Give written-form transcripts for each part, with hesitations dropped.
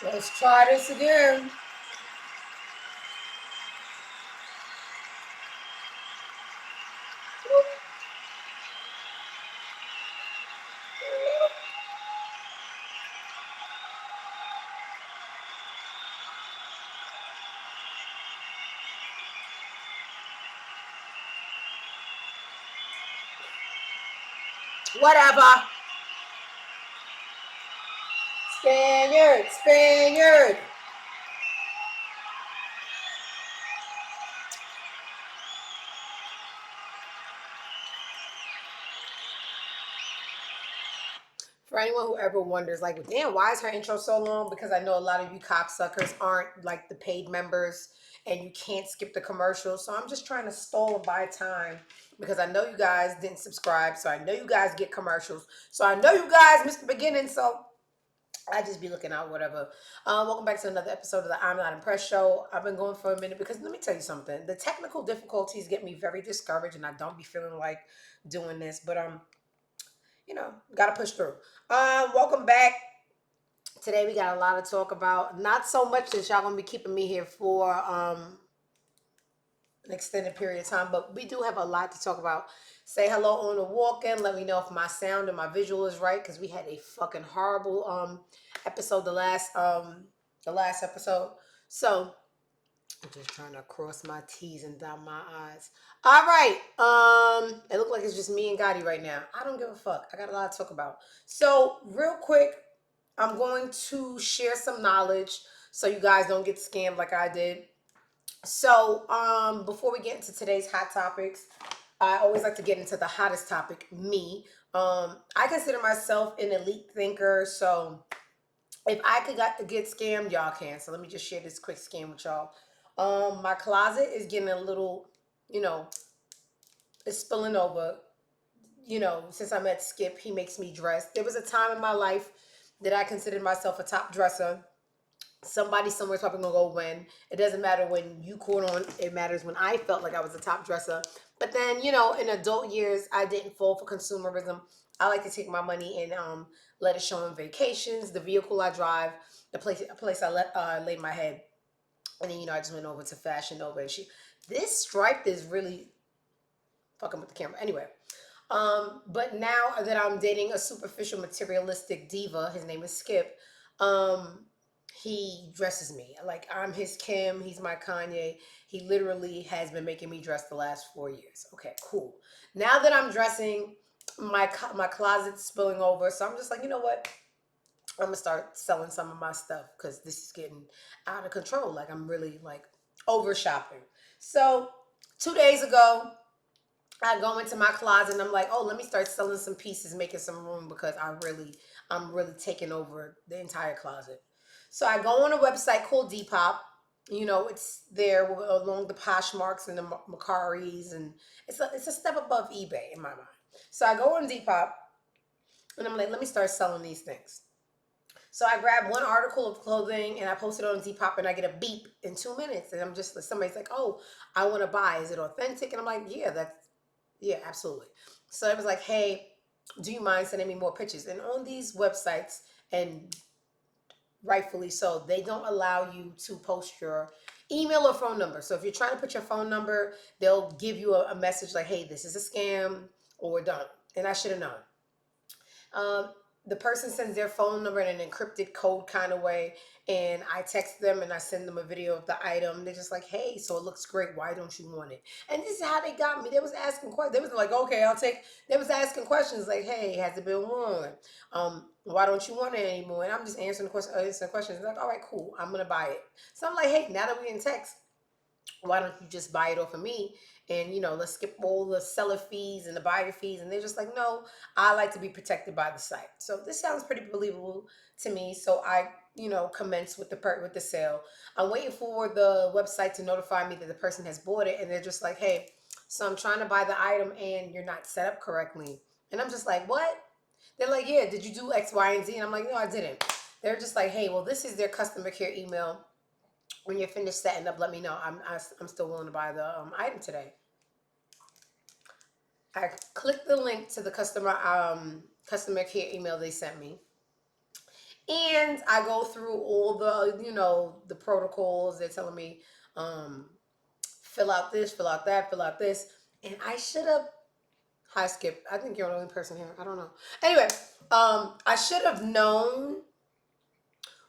Let's try this again. Whatever. Spaniard, Spaniard. For anyone who ever wonders, like, damn, why is her intro so long? Because I know a lot of you cocksuckers aren't like the paid members and you can't skip the commercials. So I'm just trying to stall and buy time because I know you guys didn't subscribe. So I know you guys get commercials. So I know you guys missed the beginning. So I just be looking out, whatever. Welcome back to another episode of the I'm Not Impressed show. I've been going for a minute because let me tell you something. The technical difficulties get me very discouraged and I don't be feeling like doing this. But gotta push through. Welcome back. Today we got a lot to talk about. Not so much that y'all gonna be keeping me here for an extended period of time, but we do have a lot to talk about. Say hello on the walk-in. Let me know if my sound and my visual is right because we had a fucking horrible episode the last episode. So I'm just trying to cross my T's and dot my I's. All right. It looked like it's just me and Gotti right now. I don't give a fuck. I got a lot to talk about. So real quick, I'm going to share some knowledge so you guys don't get scammed like I did. So, before we get into today's hot topics, I always like to get into the hottest topic, me. I consider myself an elite thinker, so if I could get scammed, y'all can. So let me just share this quick scam with y'all. My closet is getting a little, you know, it's spilling over. Since I met Skip, he makes me dress. There was a time in my life that I considered myself a top dresser. Somebody somewhere's probably gonna go win. It doesn't matter when you caught on. It matters when I felt like I was a top dresser. But then, in adult years, I didn't fall for consumerism. I like to take my money and let it show on vacations, the vehicle I drive, the place I laid my head, and then I just went over to Fashion Nova and this stripe is really fucking with the camera. Anyway, but now that I'm dating a superficial materialistic diva, his name is Skip. Um, he dresses me like I'm his Kim. He's my Kanye. He literally has been making me dress the last 4 years. Okay, cool. Now that I'm dressing, my closet's spilling over, so I'm just like, you know what? I'm gonna start selling some of my stuff because this is getting out of control. Like I'm really like over shopping. So 2 days ago, I go into my closet and I'm like, oh, let me start selling some pieces, making some room because I'm really taking over the entire closet. So I go on a website called Depop. It's there along the Poshmarks and the Macaris, and it's a step above eBay in my mind. So I go on Depop and I'm like, let me start selling these things. So I grab one article of clothing and I post it on Depop and I get a beep in 2 minutes. And I'm just like, somebody's like, oh, I want to buy. Is it authentic? And I'm like, yeah, absolutely. So it was like, hey, do you mind sending me more pictures? And on these websites, and rightfully so, they don't allow you to post your email or phone number. So if you're trying to put your phone number, they'll give you a message like, hey, this is a scam or we're done. And I should have known. Um, the person sends their phone number in an encrypted code kind of way, and I text them and I send them a video of the item. They're just like, "Hey, so it looks great. Why don't you want it?" And this is how they got me. They was asking questions. They was like, "Okay, I'll take." They was asking questions like, "Hey, has it been worn? Why don't you want it anymore?" And I'm just answering questions. Like, all right, cool. I'm gonna buy it. So I'm like, "Hey, now that we're in text, why don't you just buy it off of me, and let's skip all the seller fees and the buyer fees?" And they're just like, no, I like to be protected by the site. So this sounds pretty believable to me. So I commence with the sale. I'm waiting for the website to notify me that the person has bought it, and they're just like, hey, so I'm trying to buy the item and you're not set up correctly. And I'm just like, what? They're like, yeah, did you do X, Y, and Z? And I'm like, no, I didn't. They're just like, hey, well, this is their customer care email. When you're finished setting up, let me know. I'm still willing to buy the item today. I clicked the link to the customer care email they sent me, And I go through all the, the protocols. They're telling me, fill out this, fill out that, fill out this. And I should have, hi Skip, I think you're the only person here. I don't know. Anyway, I should have known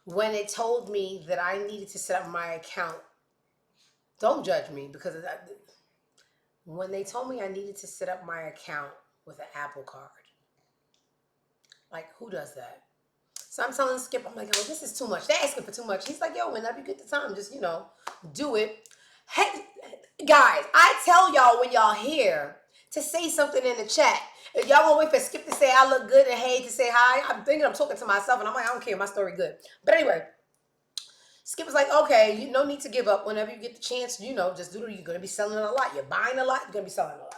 when it told me that I needed to set up my account. Don't judge me because of that. When they told me I needed to set up my account with an Apple card, like who does that? So I'm telling Skip, I'm like, oh, this is too much. They're asking for too much. He's like, yo, whenever you get the time, just, do it. Hey, guys, I tell y'all when y'all here to say something in the chat. If y'all gonna wait for Skip to say I look good and Hey to say hi, I'm thinking I'm talking to myself and I'm like, I don't care, my story good. But anyway, Skip was like, okay, you no need to give up. Whenever you get the chance, just do it. You're gonna be selling a lot. You're buying a lot. You're gonna be selling a lot.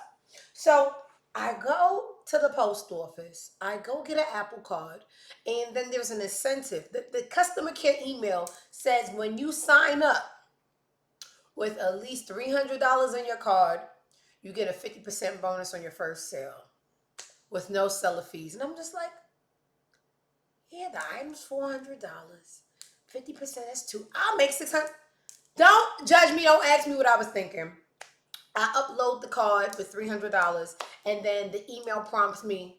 So I go to the post office. I go get an Apple card, and then there's an incentive. The customer care email says when you sign up with at least $300 on your card, you get a 50% bonus on your first sale with no seller fees. And I'm just like, yeah, the item's $400. 50%, that's two. I'll make 600. Don't judge me. Don't ask me what I was thinking. I upload the card with $300, and then the email prompts me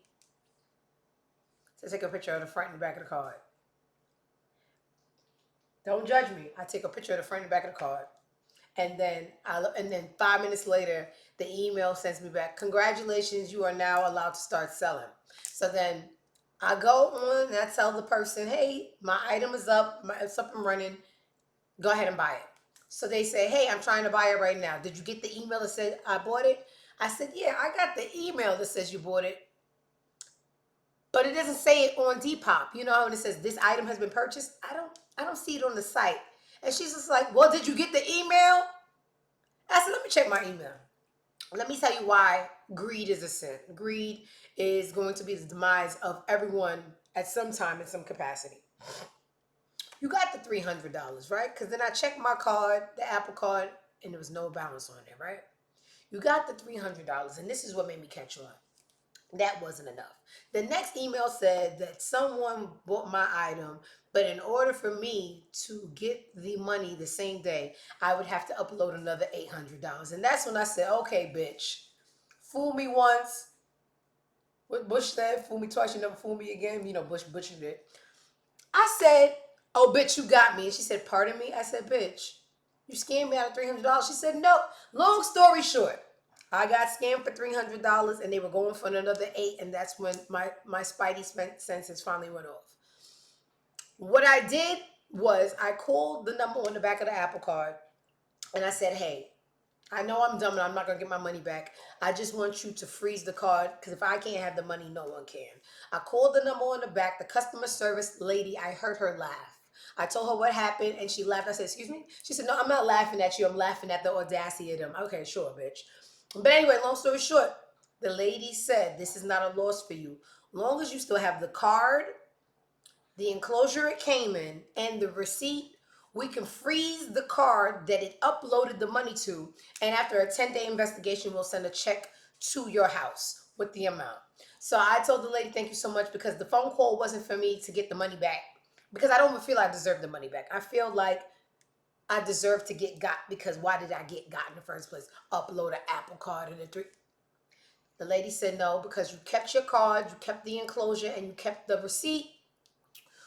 to take a picture of the front and the back of the card. Don't judge me. I take a picture of the front and the back of the card, and then 5 minutes later, the email sends me back, congratulations, you are now allowed to start selling. So then I go on and I tell the person, hey, my item is up, it's up and running. Go ahead and buy it. So they say, hey, I'm trying to buy it right now. Did you get the email that said I bought it? I said, yeah, I got the email that says you bought it. But it doesn't say it on Depop. You know, when it says this item has been purchased, I don't see it on the site. And she's just like, well, did you get the email? I said, let me check my email. Let me tell you why greed is a sin. Greed is going to be the demise of everyone at some time in some capacity. You got the $300, right? Because then I checked my card, the Apple card, and there was no balance on it, right? You got the $300, and this is what made me catch on. That wasn't enough. The next email said that someone bought my item, but in order for me to get the money the same day, I would have to upload another $800. And that's when I said, okay, bitch, fool me once. What Bush said, fool me twice, you never fool me again. Bush butchered it. I said, oh, bitch, you got me. And she said, pardon me? I said, bitch, you scammed me out of $300. She said, no. Long story short, I got scammed for $300 and they were going for another $8. And that's when my spidey senses finally went off. What I did was I called the number on the back of the Apple card and I said, hey, I know I'm dumb and I'm not going to get my money back. I just want you to freeze the card because if I can't have the money, no one can. I called the number on the back. The customer service lady, I heard her laugh. I told her what happened and she laughed. I said, excuse me? She said, no, I'm not laughing at you. I'm laughing at the audacity of them. Okay, sure, bitch. But anyway, long story short, the lady said, this is not a loss for you. Long as you still have the card, the enclosure it came in, and the receipt, we can freeze the card that it uploaded the money to, and after a 10-day investigation, we'll send a check to your house with the amount. So I told the lady, thank you so much, because the phone call wasn't for me to get the money back, because I don't even feel I deserve the money back. I feel like I deserve to get got, because why did I get got in the first place? Upload an Apple card and the lady said no, because you kept your card, you kept the enclosure, and you kept the receipt.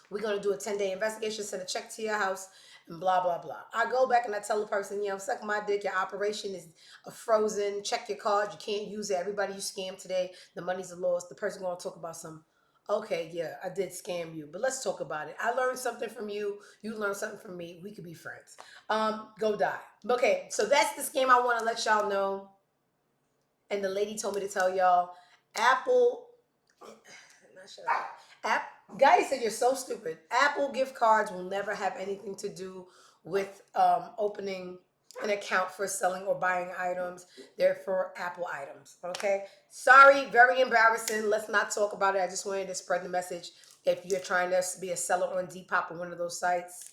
We're going to do a 10-day investigation, send a check to your house, and blah, blah, blah. I go back and I tell the person, suck my dick. Your operation is frozen. Check your card. You can't use it. Everybody you scammed today, the money's a loss. The person going to talk about some, okay, yeah, I did scam you, but let's talk about it. I learned something from you. You learned something from me. We could be friends. Go die. Okay, so that's the scam I want to let y'all know. And the lady told me to tell y'all, Apple, Gotti said you're so stupid. Apple gift cards will never have anything to do with opening an account for selling or buying items. They're for Apple items. Okay. Sorry, very embarrassing. Let's not talk about it. I just wanted to spread the message. If you're trying to be a seller on Depop or one of those sites,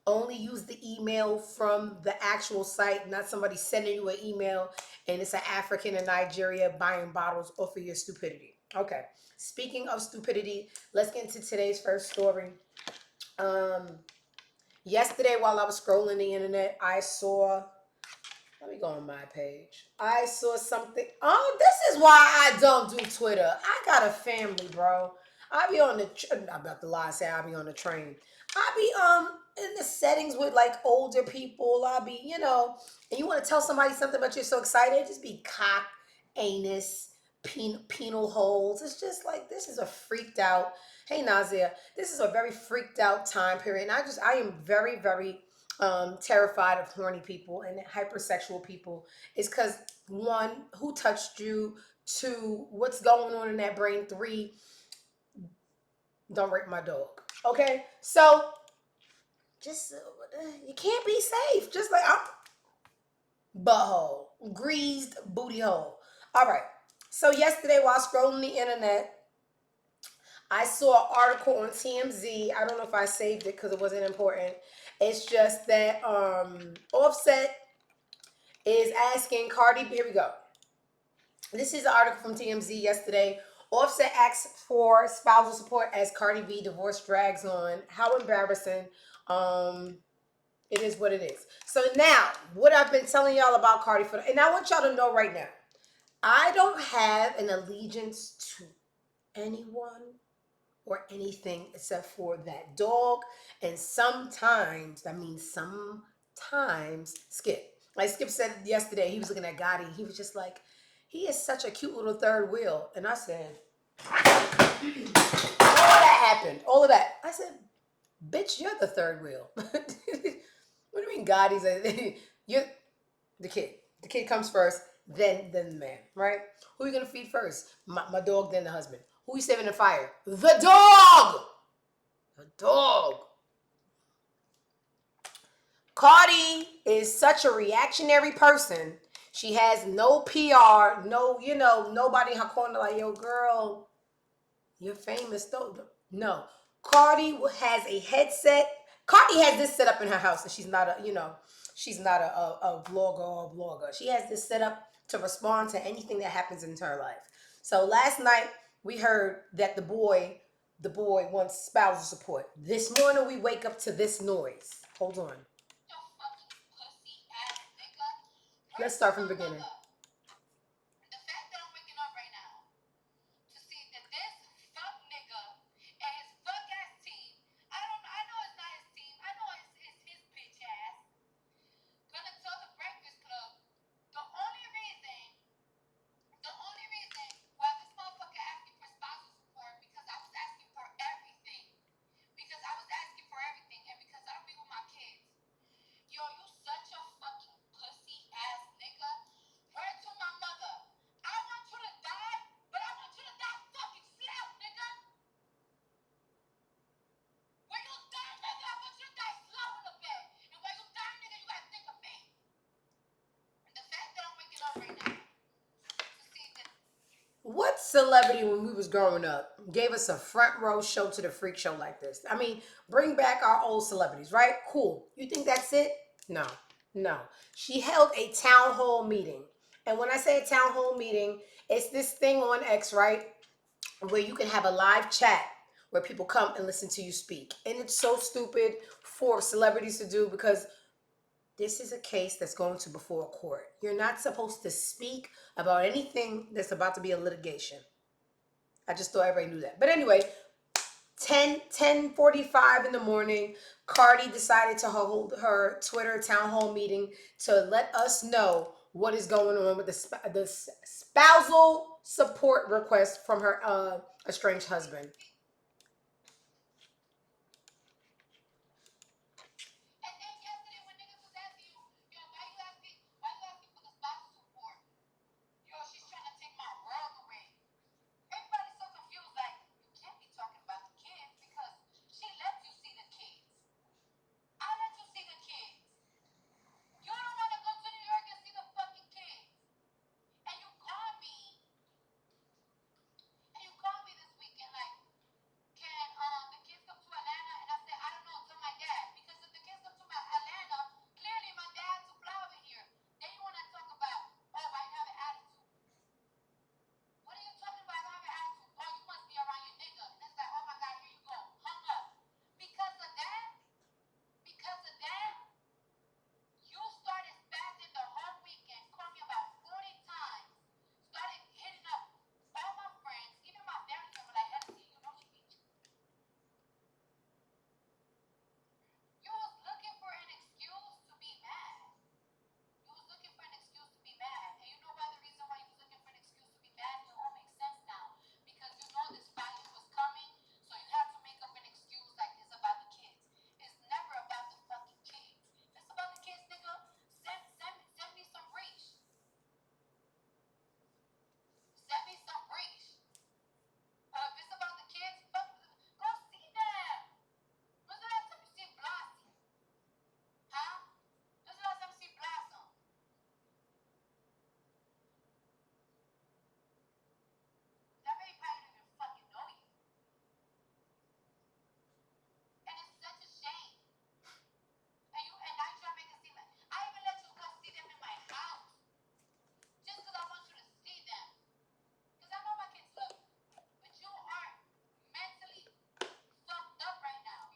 only use the email from the actual site, not somebody sending you an email and it's an African in Nigeria buying bottles off of your stupidity. Okay. Speaking of stupidity, let's get into today's first story. Um, Yesterday while I was scrolling the internet, I saw. Let me go on my page. I saw something. Oh, this is why I don't do Twitter. I got a family, bro. I be on the. I'm about to lie, and say I be on the train. I be in the settings with like older people. I be and you want to tell somebody something, but you're so excited. Just be cock, anus, penal holes. It's just like this is a freaked out. Hey Nazia, this is a very freaked out time period, and I am very very terrified of horny people and hypersexual people is because one, who touched you? Two, what's going on in that brain? Three, don't rape my dog. Okay, so just you can't be safe. Just like I'm butthole, greased booty hole. All right. So yesterday while scrolling the internet, I saw an article on TMZ. I don't know if I saved it because it wasn't important. It's just that Offset is asking Cardi. Here we go. This is an article from TMZ yesterday. Offset asks for spousal support as Cardi B divorce drags on. How embarrassing. Um, it is what it is. So now, what I've been telling y'all about Cardi for, and I want y'all to know right now, I don't have an allegiance to anyone or anything except for that dog. And sometimes, that means sometimes, Skip. Like Skip said yesterday, he was looking at Gotti. He was just like, he is such a cute little third wheel. And I said, all that happened. All of that. I said, bitch, you're the third wheel. What do you mean Gotti's you're the kid. The kid comes first, then the man, right? Who are you gonna feed first? My dog, then the husband. Who are you saving the fire? The dog! The dog. Cardi is such a reactionary person. She has no PR, no, nobody in her corner like, yo, girl, you're famous though. No. Cardi has a headset. Cardi has this set up in her house, and she's not a vlogger or a blogger. She has this set up to respond to anything that happens in her life. So last night we heard that the boy wants spousal support. This morning we wake up to this noise. Hold on. Let's start from the beginning. What celebrity when we was growing up gave us a front row show to the freak show like this? I mean, bring back our old celebrities, right? Cool. You think that's it? No, no. She held a town hall meeting. And when I say a town hall meeting, it's this thing on X, right? Where you can have a live chat where people come and listen to you speak. And it's so stupid for celebrities to do because this is a case that's going to before a court. You're not supposed to speak about anything that's about to be a litigation. I just thought everybody knew that. But anyway, 10:45 in the morning, Cardi decided to hold her Twitter town hall meeting to let us know what is going on with the spousal support request from her estranged husband.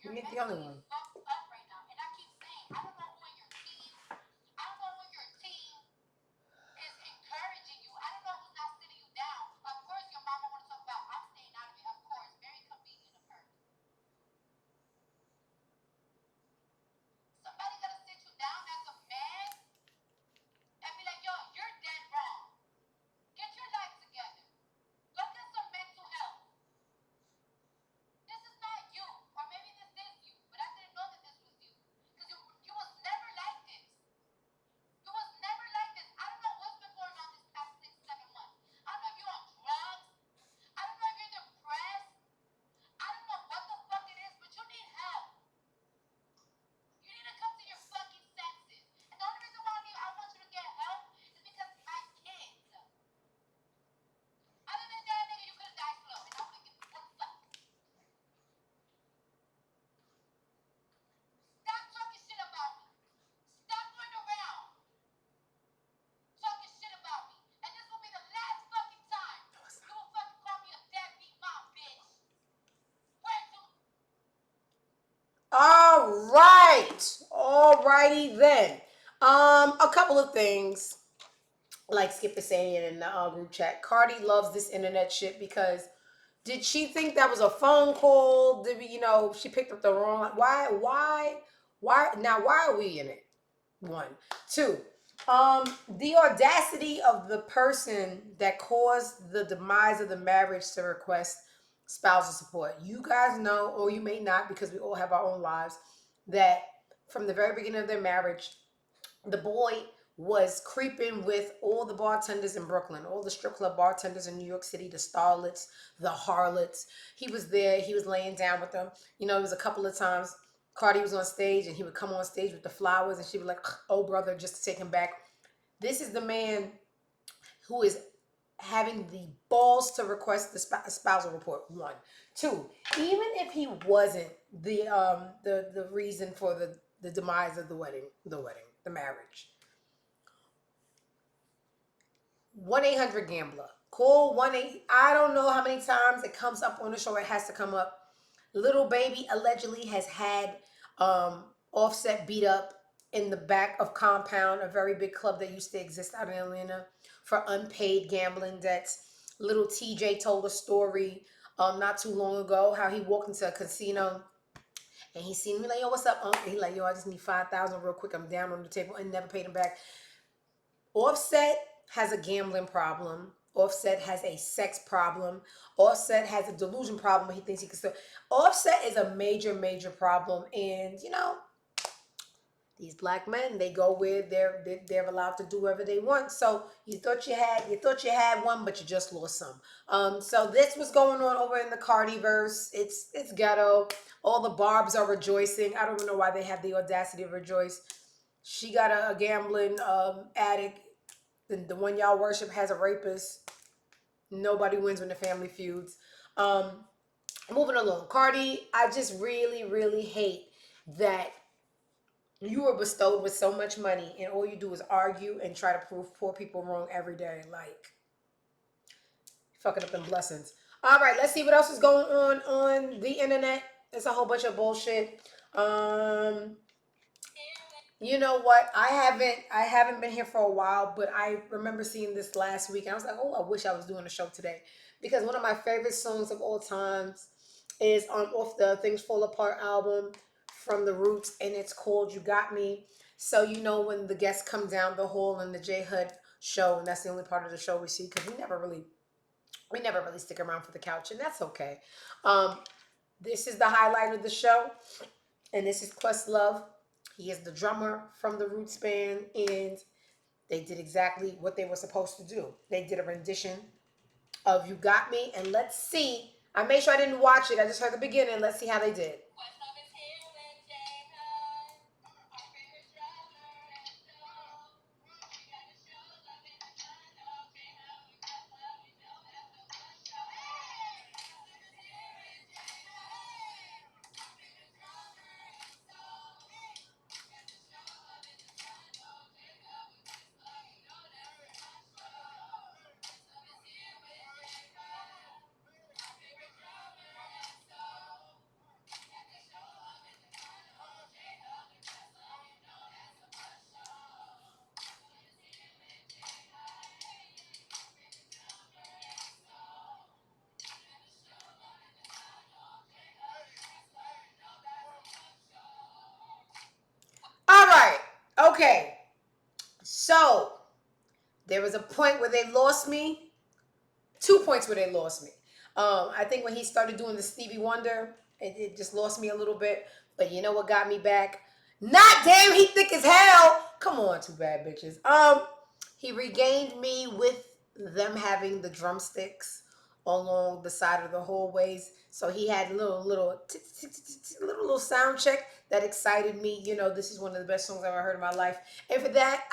You ain't the only one. All right. All righty then. A couple of things. Like Skip is saying in the group chat, Cardi loves this internet shit because did she think that was a phone call? Did we, she picked up the wrong? Why? Now, why are we in it? One, two. The audacity of the person that caused the demise of the marriage to request spousal support. You guys know, or you may not, because we all have our own lives, that from the very beginning of their marriage, the boy was creeping with all the bartenders in Brooklyn, all the strip club bartenders in New York City, the starlets, the harlots. He was there. He was laying down with them. It was a couple of times Cardi was on stage and he would come on stage with the flowers and she would like, oh, brother, just to take him back. This is the man who is having the balls to request the spousal report. One, two. Even if he wasn't the reason for the demise of the marriage, 1-800-GAMBLER. Call 1-8. I don't know how many times it comes up on the show. It has to come up. Little Baby allegedly has had Offset beat up in the back of Compound, a very big club that used to exist out in Atlanta, for unpaid gambling debts. Little TJ told a story not too long ago how he walked into a casino and he seen me like, yo, what's up, Uncle? He like, yo, I just need 5,000 real quick. I'm down on the table, and never paid him back. Offset has a gambling problem. Offset has a sex problem. Offset has a delusion problem. He thinks he can still. Offset is a major, major problem. And these black men, they go where they're allowed to do whatever they want. So you thought you had one, but you just lost some. So this was going on over in the Cardiverse. It's ghetto. All the Barbs are rejoicing. I don't even know why they have the audacity to rejoice. She got a gambling addict. The one y'all worship has a rapist. Nobody wins when the family feuds. Moving along. Cardi, I just really, really hate that you were bestowed with so much money and all you do is argue and try to prove poor people wrong every day. Like, fucking up them blessings. All right, let's see what else is going on the internet. It's a whole bunch of bullshit. You know what? I haven't been here for a while, but I remember seeing this last week and I was like, oh, I wish I was doing a show today. Because one of my favorite songs of all times is off the Things Fall Apart album from The Roots, and it's called You Got Me. So when the guests come down the hall in the J Hud show, and that's the only part of the show we see because we never really stick around for the couch, and that's okay. Um, this is the highlight of the show, and this is Questlove. He is the drummer from the Roots band, and they did exactly what they were supposed to do. They did a rendition of You Got Me, and let's see. I made sure I didn't watch it. I just heard the beginning. Let's see how they did. Okay, so there was a point where they lost me. 2 points where they lost me. I think when he started doing the Stevie Wonder, it just lost me a little bit. But you know what got me back? Not damn, he thick as hell. Come on, two bad bitches. He regained me with them having the drumsticks along the side of the hallways. So he had little sound check that excited me. You know, this is one of the best songs I've ever heard in my life. And for that,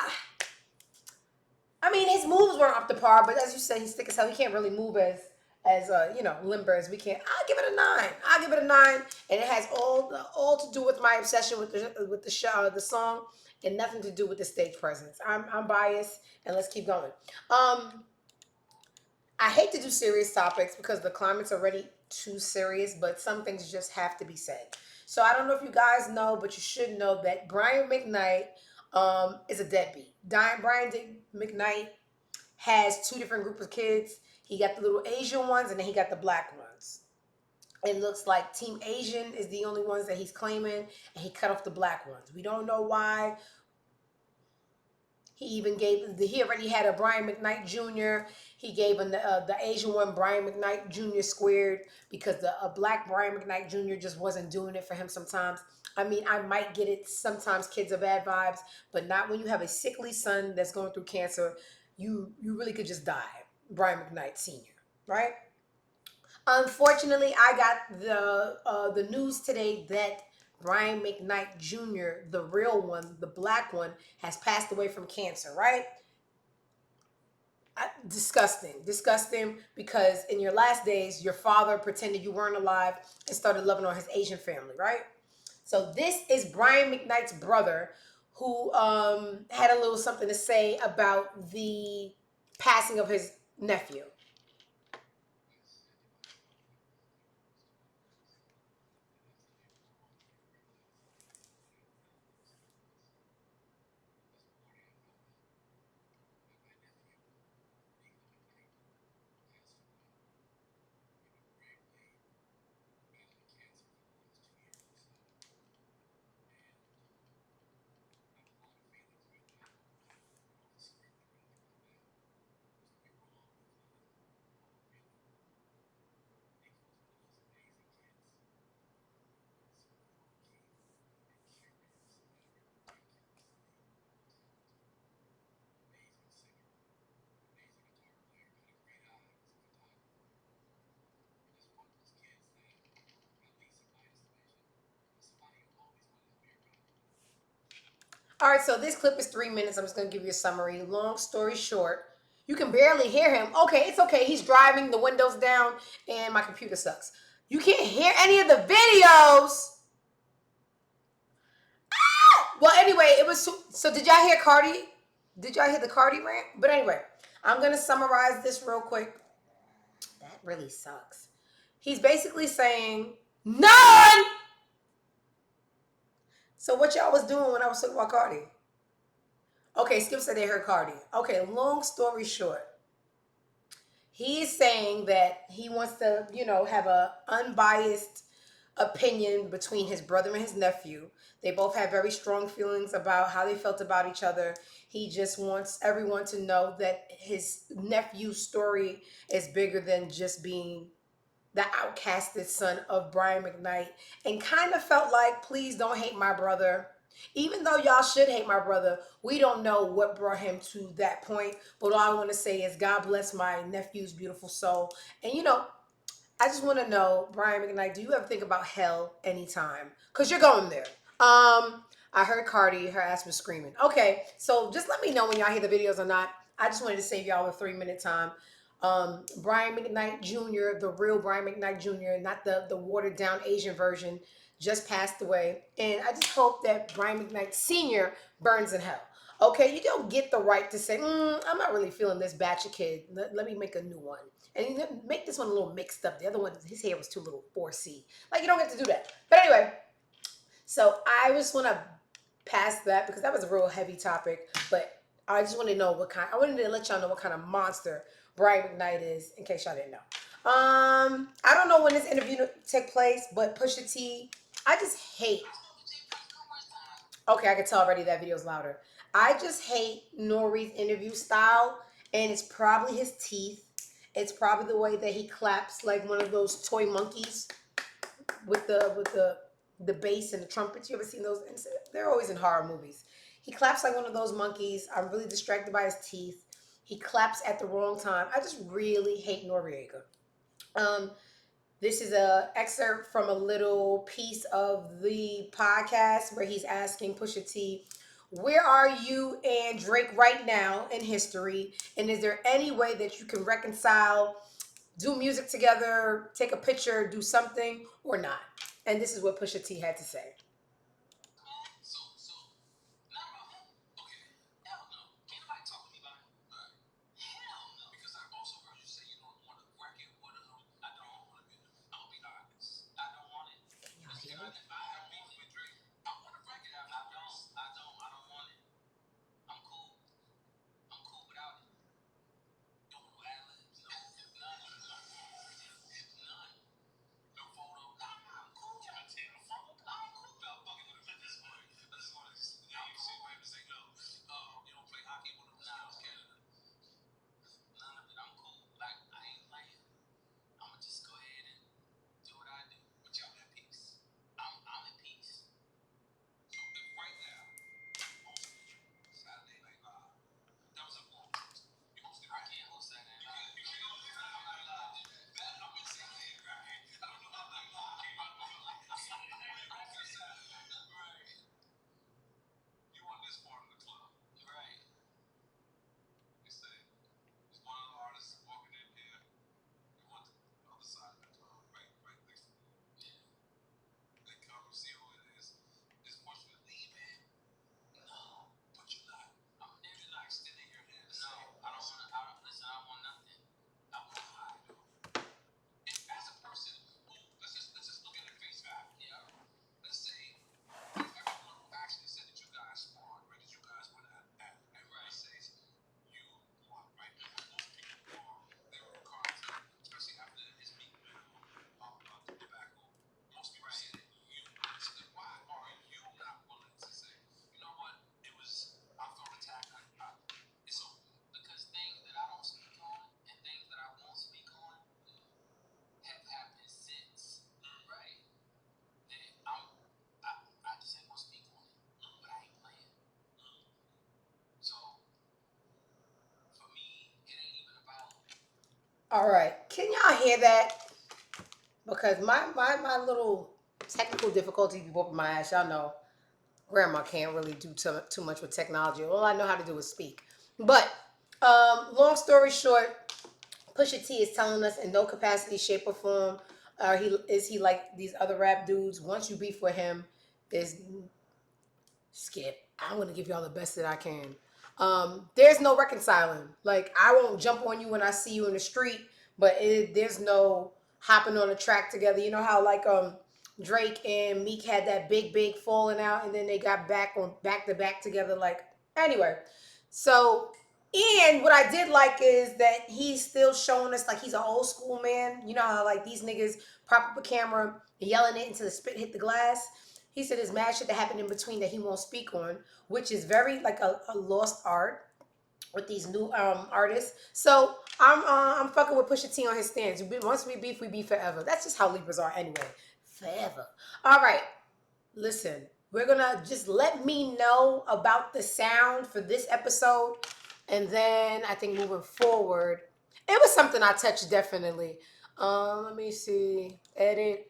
I mean, his moves weren't up to par, but as you say, he's thick as hell. He can't really move as limber as we can. I'll give it a 9. I'll give it a 9, and it has all to do with my obsession with the show, the song, and nothing to do with the stage presence. I'm biased, and let's keep going. I hate to do serious topics because the climate's already too serious, but some things just have to be said. So I don't know if you guys know, but you should know that Brian McKnight is a deadbeat. Brian McKnight has two different groups of kids. He got the little Asian ones and then he got the black ones. It looks like Team Asian is the only ones that he's claiming, and he cut off the black ones. We don't know why. He already had a Brian McKnight Jr. He gave him the Asian one Brian McKnight Jr. squared because the black Brian McKnight Jr. just wasn't doing it for him sometimes. I mean, I might get it. Sometimes kids are bad vibes, but not when you have a sickly son that's going through cancer. You really could just die, Brian McKnight Sr., right? Unfortunately, I got the news today that Brian McKnight Jr., the real one, the black one, has passed away from cancer, right? Disgusting. Disgusting because in your last days, your father pretended you weren't alive and started loving on his Asian family, right? So this is Brian McKnight's brother who had a little something to say about the passing of his nephew. All right, so this clip is 3 minutes. I'm just going to give you a summary. Long story short, you can barely hear him. Okay, it's okay. He's driving, the windows down, and my computer sucks. You can't hear any of the videos. Well, anyway, it was so. Did y'all hear Cardi? Did y'all hear the Cardi rant? But anyway, I'm going to summarize this real quick. That really sucks. He's basically saying, none! So what y'all was doing when I was talking about Cardi? Okay, Skip said they heard Cardi. Okay, long story short, he's saying that he wants to, have a unbiased opinion between his brother and his nephew. They both have very strong feelings about how they felt about each other. He just wants everyone to know that his nephew's story is bigger than just being the outcasted son of Brian McKnight, and kind of felt like, please don't hate my brother. Even though y'all should hate my brother, we don't know what brought him to that point. But all I want to say is, God bless my nephew's beautiful soul. And I just want to know, Brian McKnight, do you ever think about hell anytime? Because you're going there. I heard Cardi, her ass was screaming. Okay, so just let me know when y'all hear the videos or not. I just wanted to save y'all a 3 minute time. Brian McKnight Jr., the real Brian McKnight Jr., not the watered down Asian version, just passed away. And I just hope that Brian McKnight Sr. burns in hell. Okay, you don't get the right to say, I'm not really feeling this batch of kid. Let me make a new one. And you make this one a little mixed up. The other one, his hair was too little 4C. Like, you don't get to do that. But anyway, so I just want to pass that because that was a real heavy topic. But I just want to know I wanted to let y'all know what kind of monster Brian McKnight is, in case y'all didn't know. I don't know when this interview took place, but Pusha T, I just hate. Okay, I can tell already that video's louder. I just hate Nori's interview style, and it's probably his teeth. It's probably the way that he claps like one of those toy monkeys with the bass and the trumpets. You ever seen those? They're always in horror movies. He claps like one of those monkeys. I'm really distracted by his teeth. He claps at the wrong time. I just really hate Noriega. Um, this is a excerpt from a little piece of the podcast where he's asking Pusha T, "Where are you and Drake right now in history? And is there any way that you can reconcile, do music together, take a picture, do something, or not?" And this is what Pusha T had to say. All right, can y'all hear that? Because my little technical difficulties be whooping my ass. Y'all know grandma can't really do too much with technology. All I know how to do is speak. But long story short, Pusha T is telling us in no capacity, shape, or form, he like these other rap dudes. Once you beef with him, there's Skip. I'm gonna give y'all the best that I can. There's no reconciling. Like I won't jump on you when I see you in the street, but there's no hopping on a track together. You know how like Drake and Meek had that big falling out, and then they got back on back to back together. Like anyway, so and what I did like is that he's still showing us like he's an old school man. You know how like these niggas prop up a camera, yelling it until the spit hit the glass. He said there's mad shit that happened in between that he won't speak on, which is very like a lost art with these new artists. So I'm fucking with Pusha T on his stance. Once we beef forever. That's just how Libras are anyway. Forever. All right. Listen, we're gonna just let me know about the sound for this episode, and then I think moving forward, it was something I touched definitely. Let me see. Edit.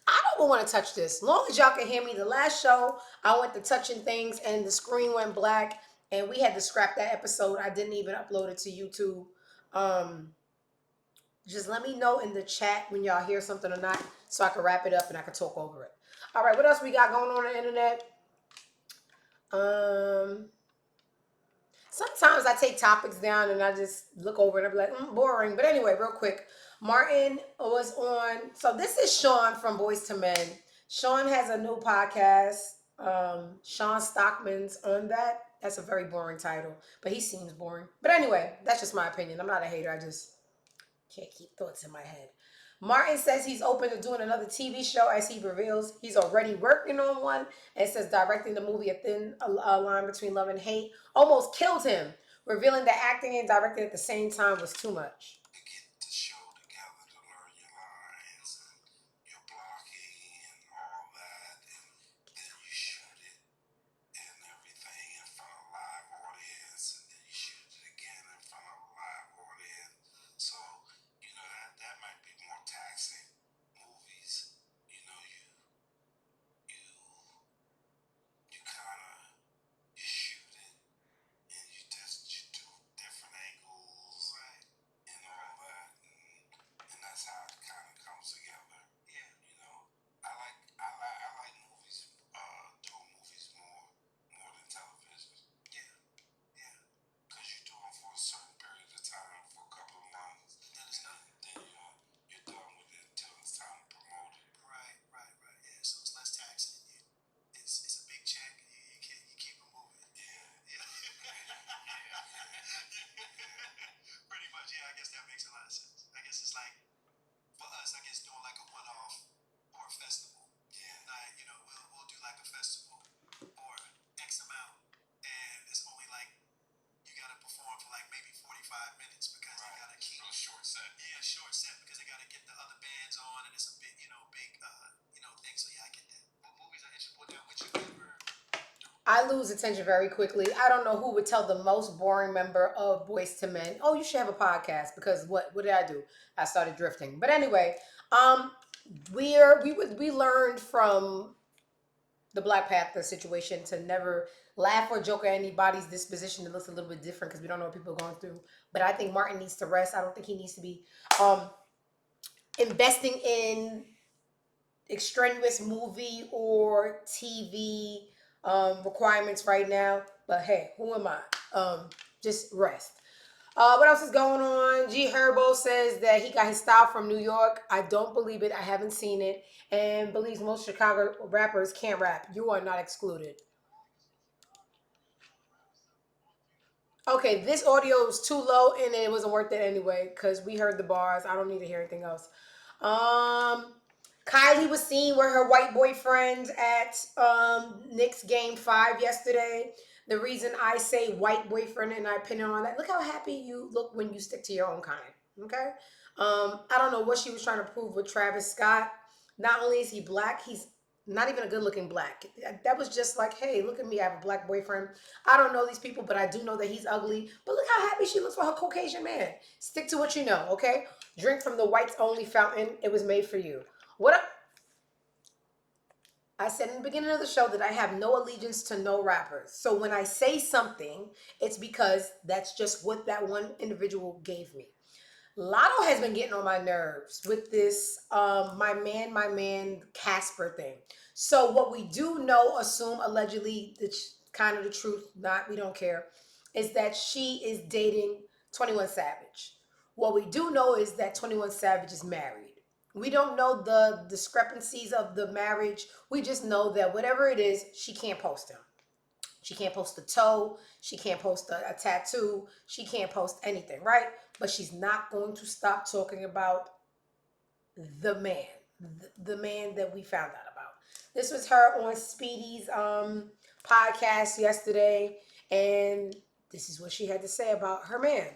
I don't want to touch this. As long as y'all can hear me. The last show, I went to touching things and the screen went black, and we had to scrap that episode. I didn't even upload it to YouTube. Um, just let me know in the chat when y'all hear something or not, so I can wrap it up and I can talk over it. All right, what else we got going on the internet? Um, Sometimes I take topics down and I just look over and I'm like, boring. But anyway, real quick, Martin was on. So this is Sean from Boys to Men. Sean has a new podcast. Sean Stockman's on that. That's a very boring title, but he seems boring. But anyway, that's just my opinion. I'm not a hater. I just can't keep thoughts in my head. Martin says he's open to doing another TV show as he reveals he's already working on one and says directing the movie A Thin Line Between Love and Hate almost killed him, revealing that acting and directing at the same time was too much. I lose attention very quickly. I don't know who would tell the most boring member of Boys to Men, "Oh, you should have a podcast," because what did I do? I started drifting. But anyway, um, we learned from the Black Panther situation to never laugh or joke at anybody's disposition that looks a little bit different because we don't know what people are going through. But I think Martin needs to rest. I don't think he needs to be um, investing in extraneous movie or TV requirements right now. But hey, who am I? Just rest. What else is going on? G Herbo says that he got his style from New York. I don't believe it. I haven't seen it. And believes most Chicago rappers can't rap. You are not excluded. Okay, this audio is too low and it wasn't worth it anyway because we heard the bars. I don't need to hear anything else. Um, Kylie was seen with her white boyfriend at Knicks game 5 yesterday. The reason I say white boyfriend and I pin it on that, look how happy you look when you stick to your own kind. Okay. I don't know what she was trying to prove with Travis Scott. Not only is he black, he's not even a good looking black. That was just like, hey, look at me. I have a black boyfriend. I don't know these people, but I do know that he's ugly. But look how happy she looks for her Caucasian man. Stick to what you know, okay? Drink from the whites only fountain. It was made for you. What I said in the beginning of the show that I have no allegiance to no rappers. So when I say something, it's because that's just what that one individual gave me. Latto has been getting on my nerves with this my man Casper thing. So what we do know, assume allegedly, that's kind of the truth, not we don't care, is that she is dating 21 Savage. What we do know is that 21 Savage is married. We don't know the discrepancies of the marriage. We just know that whatever it is, she can't post him. She can't post a toe. She can't post a tattoo. She can't post anything, right? But she's not going to stop talking about the man, the man that we found out about. This was her on Speedy's podcast yesterday, and this is what she had to say about her man.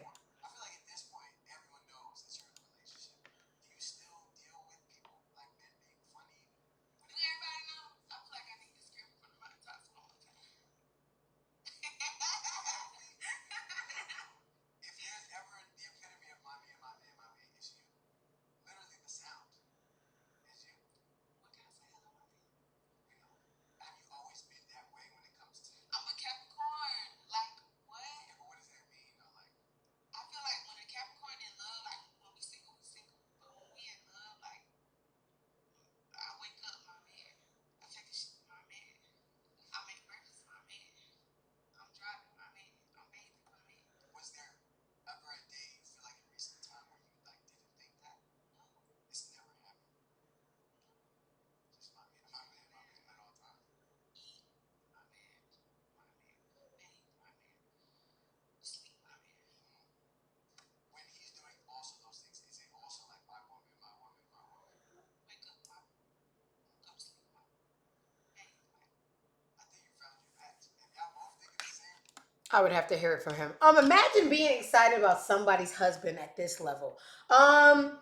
I would have to hear it from him. Imagine being excited about somebody's husband at this level. Um,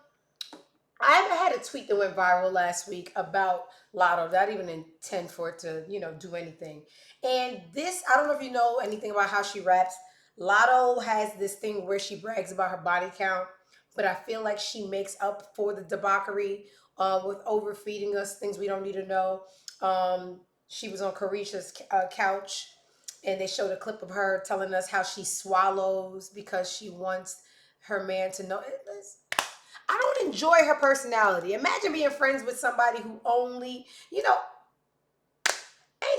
I had a tweet that went viral last week about Latto. Not even intend for it to, do anything. And this, I don't know if you know anything about how she raps. Latto has this thing where she brags about her body count, but I feel like she makes up for the debauchery with overfeeding us things we don't need to know. She was on Carisha's couch, and they showed a clip of her telling us how she swallows because she wants her man to know. I don't enjoy her personality. Imagine being friends with somebody who only, ain't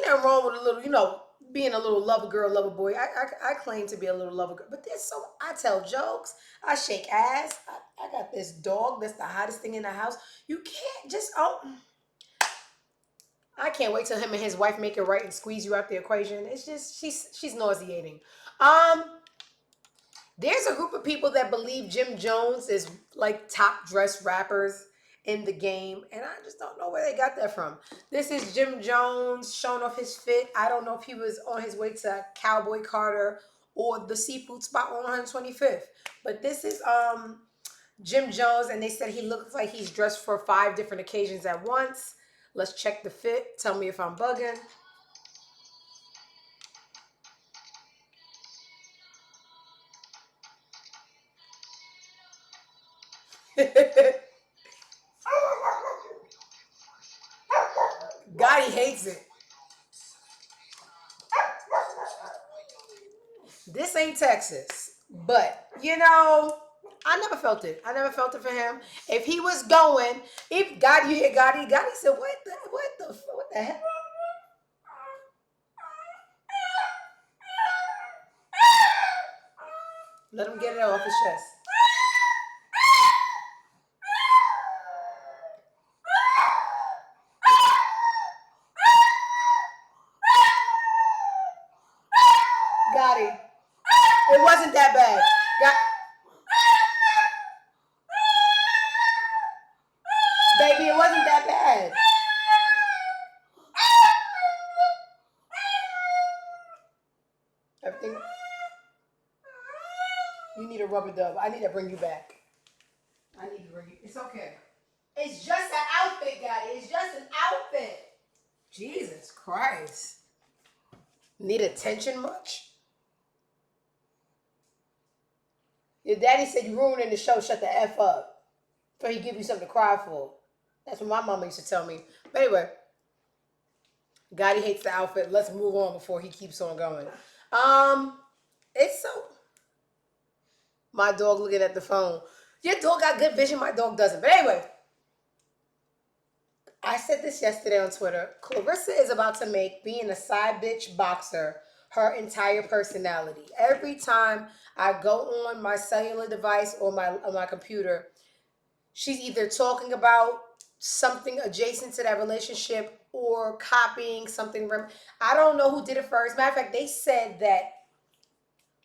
nothing wrong with a little, being a little lover girl, lover boy. I claim to be a little lover girl, but I tell jokes, I shake ass. I got this dog that's the hottest thing in the house. You can't just I can't wait till him and his wife make it right and squeeze you out the equation. It's just she's nauseating. Um, There's a group of people that believe Jim Jones is like top dressed rappers in the game, and I just don't know where they got that from. This is Jim Jones showing off his fit. I don't know if he was on his way to Cowboy Carter or the seafood spot on 125th, but this is Jim Jones, and they said he looks like he's dressed for 5 different occasions at once. Let's check the fit. Tell me if I'm bugging. Gotti hates it. This ain't Texas, but I never felt it. I never felt it for him. If he was going, if God, you hear Gotti, Gotti said, what the hell? Let him get it off his chest. Gotti, it wasn't that bad. Baby, it wasn't that bad. Everything. You need a rubber dub. I need to bring you back. I need to bring you. It's okay. It's just an outfit, Gotti. It's just an outfit. Jesus Christ. Need attention much? Your daddy said you ruining the show. Shut the F up. So he give you something to cry for. That's what my mama used to tell me. But anyway, Gotti hates the outfit. Let's move on before he keeps on going. Um, it's so. My dog looking at the phone. Your dog got good vision. My dog doesn't. But anyway, I said this yesterday on Twitter. Clarissa is about to make being a side bitch boxer her entire personality. Every time I go on my cellular device or my computer, she's either talking about something adjacent to that relationship or copying something. I don't know who did it first. Matter of fact, they said that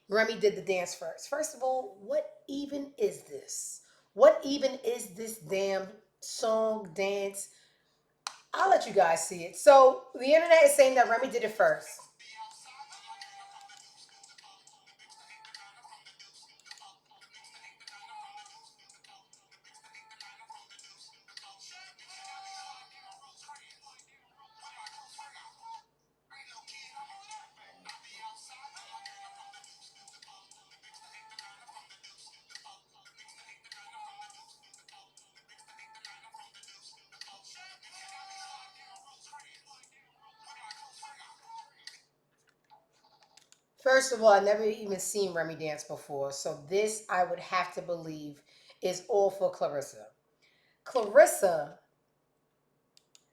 Remy did the dance first. First of all, what even is this? What even is this damn song, dance? I'll let you guys see it. So the internet is saying that Remy did it first. First of all, I never even seen Remy dance before, so this I would have to believe is all for Clarissa. Clarissa,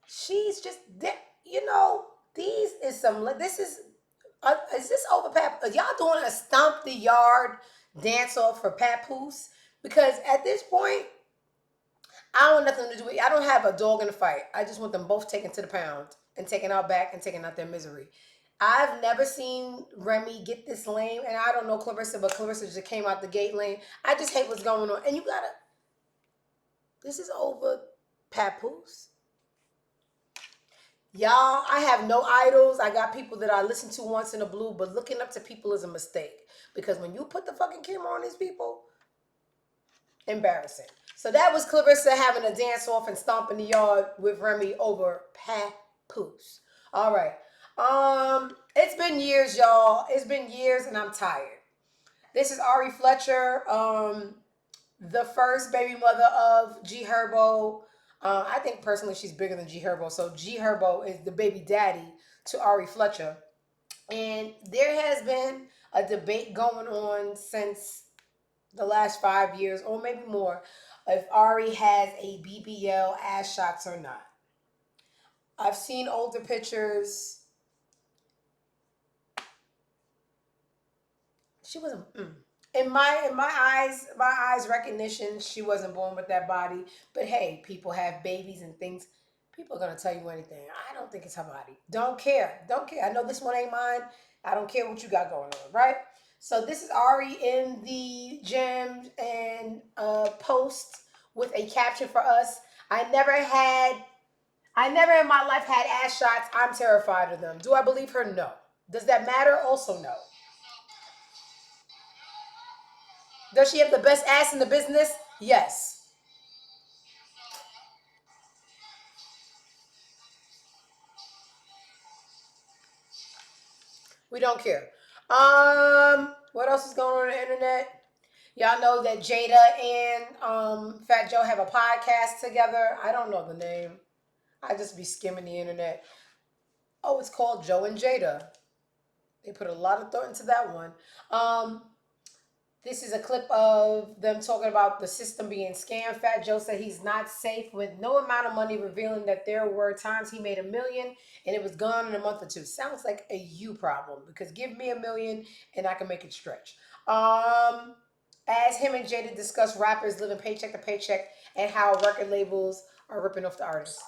she's just these is some. This is this over Pat? Are y'all doing a stomp the yard dance off for Papoose? Because at this point, I don't want nothing to do with. I don't have a dog in the fight. I just want them both taken to the pound and taken out back and taken out their misery. I've never seen Remy get this lame, and I don't know Clarissa, but Clarissa just came out the gate lame. I just hate what's going on. And you gotta. This is over Papoose. Y'all, I have no idols. I got people that I listen to once in a blue, but looking up to people is a mistake. Because when you put the fucking camera on these people, embarrassing. So that was Clarissa having a dance off and stomp in the yard with Remy over papoose. All right. It's been years, y'all. It's been years and I'm tired. This is Ari Fletcher, the first baby mother of G Herbo. I think personally she's bigger than G Herbo. So G Herbo is the baby daddy to Ari Fletcher. And there has been a debate going on since the last 5 years, or maybe more, if Ari has a BBL ass shots or not. I've seen older pictures. She wasn't. In my eyes recognition, she wasn't born with that body. But hey, people have babies and things. People are gonna tell you anything. I don't think it's her body. Don't care. Don't care. I know this one ain't mine. I don't care what you got going on, right? So this is Ari in the gym and post with a caption for us. I never had. I never in my life had ass shots. I'm terrified of them. Do I believe her? No. Does that matter? Also, no. Does she have the best ass in the business? Yes. We don't care. What else is going on the internet? Y'all know that Jada and Fat Joe have a podcast together. I don't know the name. I just be skimming the internet. Oh, it's called Joe and Jada. They put a lot of thought into that one. Um, This is a clip of them talking about the system being scammed. Fat Joe said he's not safe with no amount of money, revealing that there were times he made 1 million and it was gone in a month or two. Sounds like a you problem because give me 1 million and I can make it stretch. Um, as him and Jada discuss rappers living paycheck to paycheck and how record labels are ripping off the artists.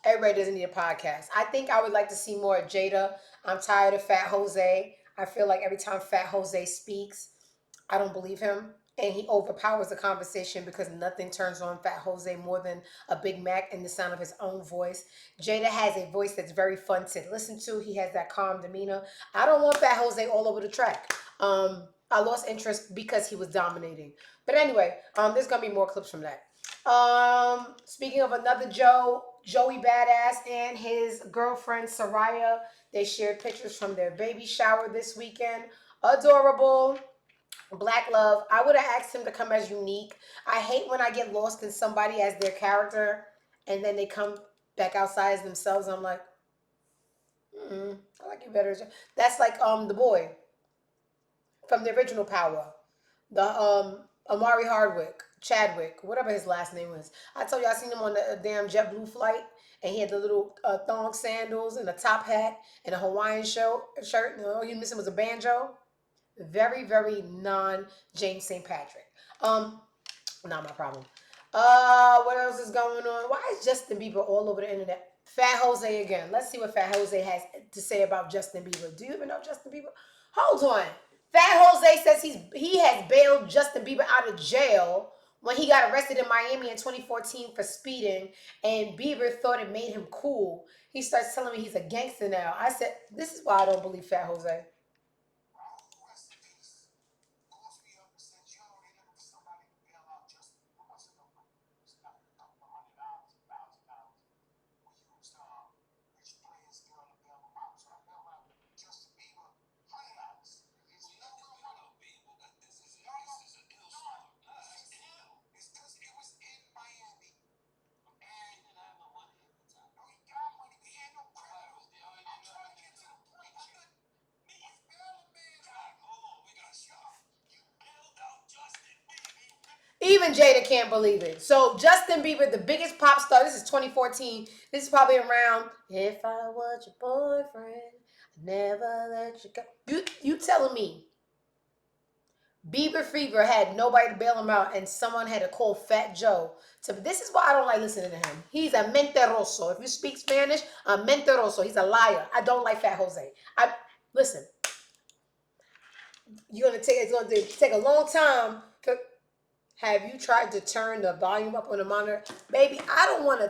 Everybody doesn't need a podcast. I think I would like to see more of Jada. I'm tired of Fat Jose. I feel like every time Fat Jose speaks, I don't believe him. And he overpowers the conversation because nothing turns on Fat Jose more than a Big Mac and the sound of his own voice. Jada has a voice that's very fun to listen to. He has that calm demeanor. I don't want Fat Jose all over the track. I lost interest because he was dominating. But anyway, there's gonna be more clips from that. Speaking of another Joe, Joey Badass and his girlfriend Soraya, they shared pictures from their baby shower this weekend. Adorable. Black love. I would have asked him to come as unique. I hate when I get lost in somebody as their character and then they come back outside as themselves. I'm like, I like you better. That's like the boy from the original Power, the Amari Hardwick, Chadwick, whatever his last name was. I told you I seen him on the damn JetBlue flight, and he had the little thong sandals and a top hat and a Hawaiian shirt. And all he missing was a banjo. Very, very non James St. Patrick. Um, Not my problem. What else is going on? Why is Justin Bieber all over the internet? Fat Jose again. Let's see what Fat Jose has to say about Justin Bieber. Do you even know Justin Bieber? Hold on. Fat Jose says he has bailed Justin Bieber out of jail when he got arrested in Miami in 2014 for speeding, and Bieber thought it made him cool. He starts telling me he's a gangster now. I said, this is why I don't believe Fat Jose. Even Jada can't believe it. So Justin Bieber, the biggest pop star. This is 2014. This is probably around. If I was your boyfriend, I'd never let you go. You telling me Bieber Fever had nobody to bail him out, and someone had to call Fat Joe. So this is why I don't like listening to him. He's a mentiroso. If you speak Spanish, a mentiroso. He's a liar. I don't like Fat Jose. I listen. It's gonna take a long time. Have you tried to turn the volume up on the monitor? Baby, I don't want to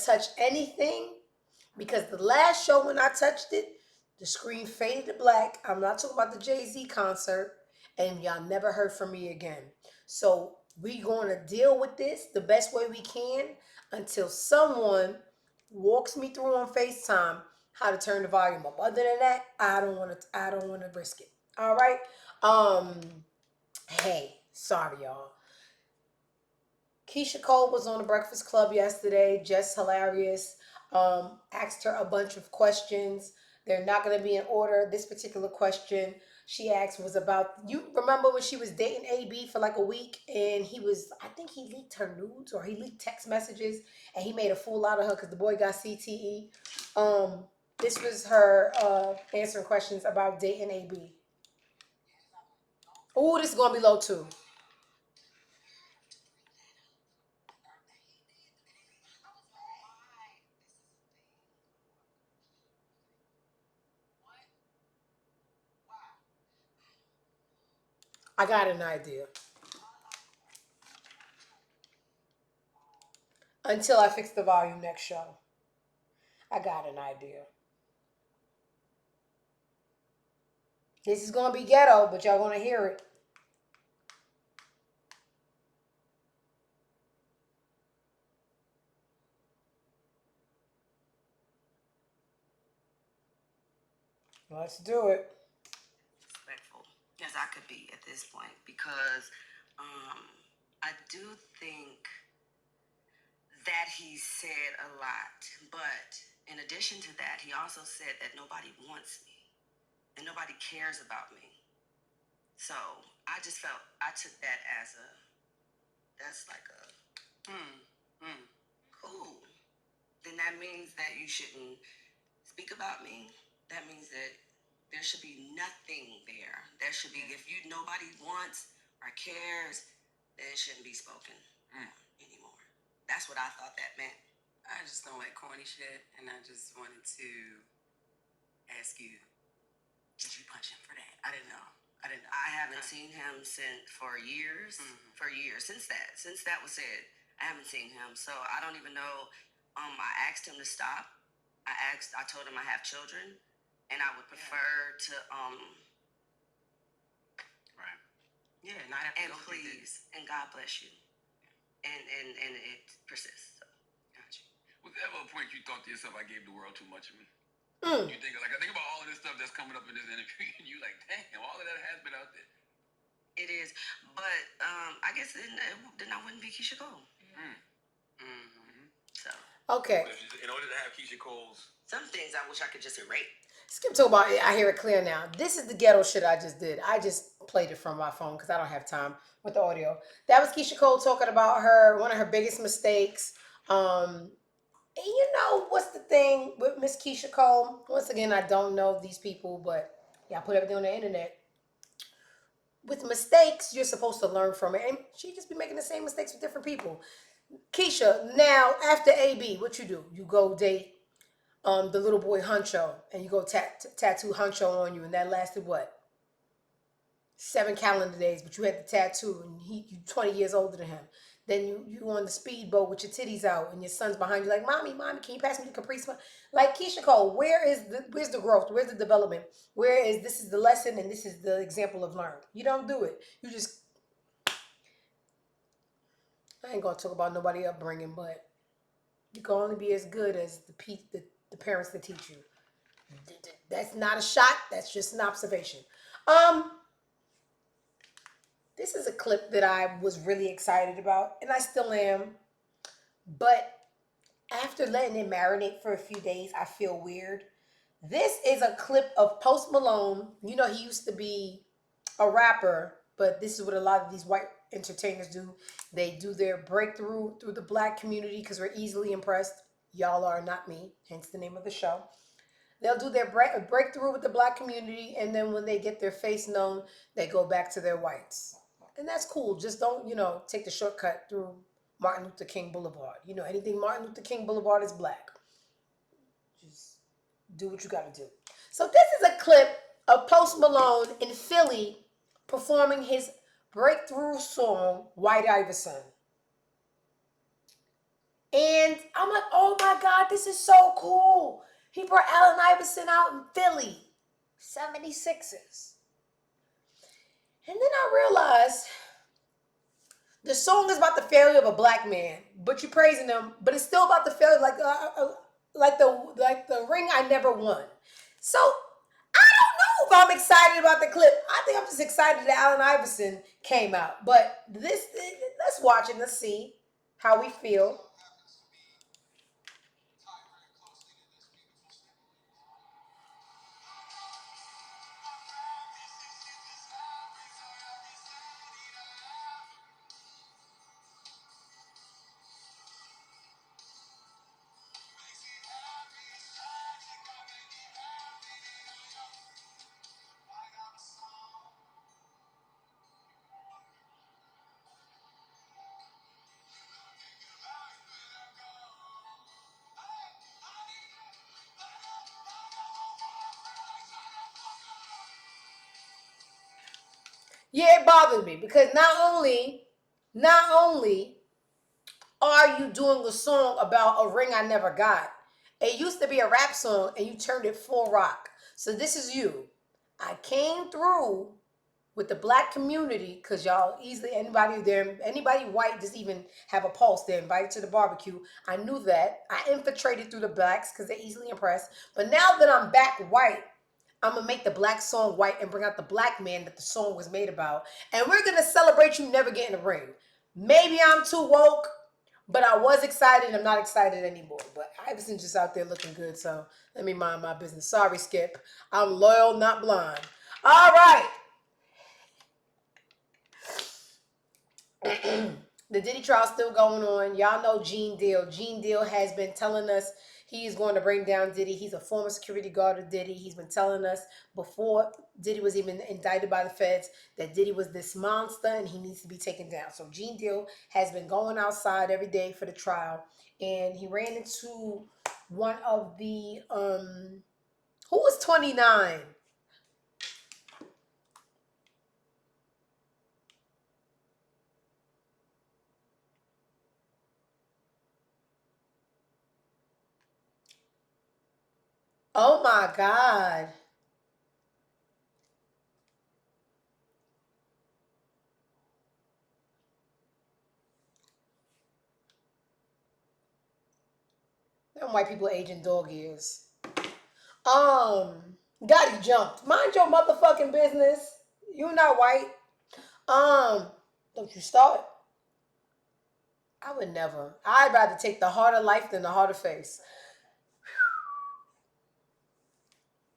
touch anything because the last show when I touched it, the screen faded to black. I'm not talking about the Jay-Z concert, and y'all never heard from me again. So we going to deal with this the best way we can until someone walks me through on FaceTime how to turn the volume up. Other than that, I don't want to risk it. All right? Hey, sorry y'all. Keisha Cole was on the Breakfast Club yesterday, just hilarious. Asked her a bunch of questions. They're not going to be in order. This particular question she asked was about, you remember when she was dating AB for like a week and I think he leaked her nudes or he leaked text messages and he made a fool out of her because the boy got CTE. This was her answering questions about dating AB. Oh, this is going to be low too. I got an idea. Until I fix the volume next show. I got an idea. This is gonna be ghetto, but y'all gonna hear it. Let's do it. Respectful as I could be at this point because I do think that he said a lot, but in addition to that, he also said that nobody wants me and nobody cares about me. So I just felt I took that as that's like a cool. Then that means that you shouldn't speak about me. That means that there should be nothing there. There should be, if nobody wants or cares, then it shouldn't be spoken anymore. That's what I thought that meant. I just don't like corny shit, and I just wanted to ask you, did you punch him for that? I didn't know. I haven't seen him for years. For years since that was said, I haven't seen him. So I don't even know. I asked him to stop. I told him I have children, and I would prefer to Right. Yeah, not have to and please, and God bless you, and it persists. So. Gotcha. Was there ever a point you thought to yourself, I gave the world too much of me? You think I think about all of this stuff that's coming up in this interview, and you like, damn, all of that has been out there. It is, but I guess then I wouldn't be Keisha Cole. So Okay. in order to have Keisha Cole's some things, I wish I could just erase. Skip talk about it. I hear it clear now. This is the ghetto shit I just did. I just played it from my phone because I don't have time with the audio. That was Keisha Cole talking about one of her biggest mistakes. And you know what's the thing with Miss Keisha Cole? Once again, I don't know these people, but yeah, I put everything on the internet. With mistakes, you're supposed to learn from it, and she just be making the same mistakes with different people. Keisha, now after AB, what you do? You go date the little boy Huncho, and you go tattoo Huncho on you, and that lasted what? 7 calendar days, but you had the tattoo, and you 20 years older than him. Then you on the speedboat with your titties out, and your son's behind you like, mommy, can you pass me the Capri Sun? Like Keisha Cole, where's the growth? Where's the development? Where is this is the lesson and this is the example of learn? You don't do it. You just I ain't gonna talk about nobody upbringing, but you can only be as good as the parents that teach you. That's not a shot. That's just an observation. Um, this is a clip that I was really excited about, and I still am. But after letting it marinate for a few days, I feel weird. This is a clip of Post Malone. You know, he used to be a rapper, but this is what a lot of these white entertainers do. They do their breakthrough through the black community because we're easily impressed. Y'all are, not me, hence the name of the show. They'll do their breakthrough with the black community, and then when they get their face known, they go back to their whites. And that's cool. Just don't, take the shortcut through Martin Luther King Boulevard. Anything Martin Luther King Boulevard is black. Just do what you got to do. So this is a clip of Post Malone in Philly performing his breakthrough song, White Iverson. And I'm like, oh my God, this is so cool. He brought Allen Iverson out in Philly, 76ers. And then I realized the song is about the failure of a black man, but you're praising him, but it's still about the failure, like the ring I never won. So I don't know if I'm excited about the clip. I think I'm just excited that Allen Iverson came out. But let's watch it. Let's see how we feel. Yeah, it bothered me because not only are you doing a song about a ring I never got, it used to be a rap song and you turned it full rock. So this is you. I came through with the black community because y'all easily anybody white just even have a pulse. They're invited to the barbecue. I knew that. I infiltrated through the blacks because they're easily impressed. But now that I'm back white, I'm gonna make the black song white and bring out the black man that the song was made about. And we're gonna celebrate you never getting a ring. Maybe I'm too woke, but I was excited. I'm not excited anymore. But Iverson's just out there looking good, so let me mind my business. Sorry, Skip. I'm loyal, not blind. All right. The Diddy trial still going on. Y'all know Gene Deal. Gene Deal has been telling us he is going to bring down Diddy. He's a former security guard of Diddy. He's been telling us before Diddy was even indicted by the feds that Diddy was this monster and he needs to be taken down. So Gene Deal has been going outside every day for the trial. And he ran into one of the who was 29? Oh my God. Them white people aging dog years. Gotti jumped. Mind your motherfucking business. You not white. Don't you start. I would never. I'd rather take the harder life than the harder face.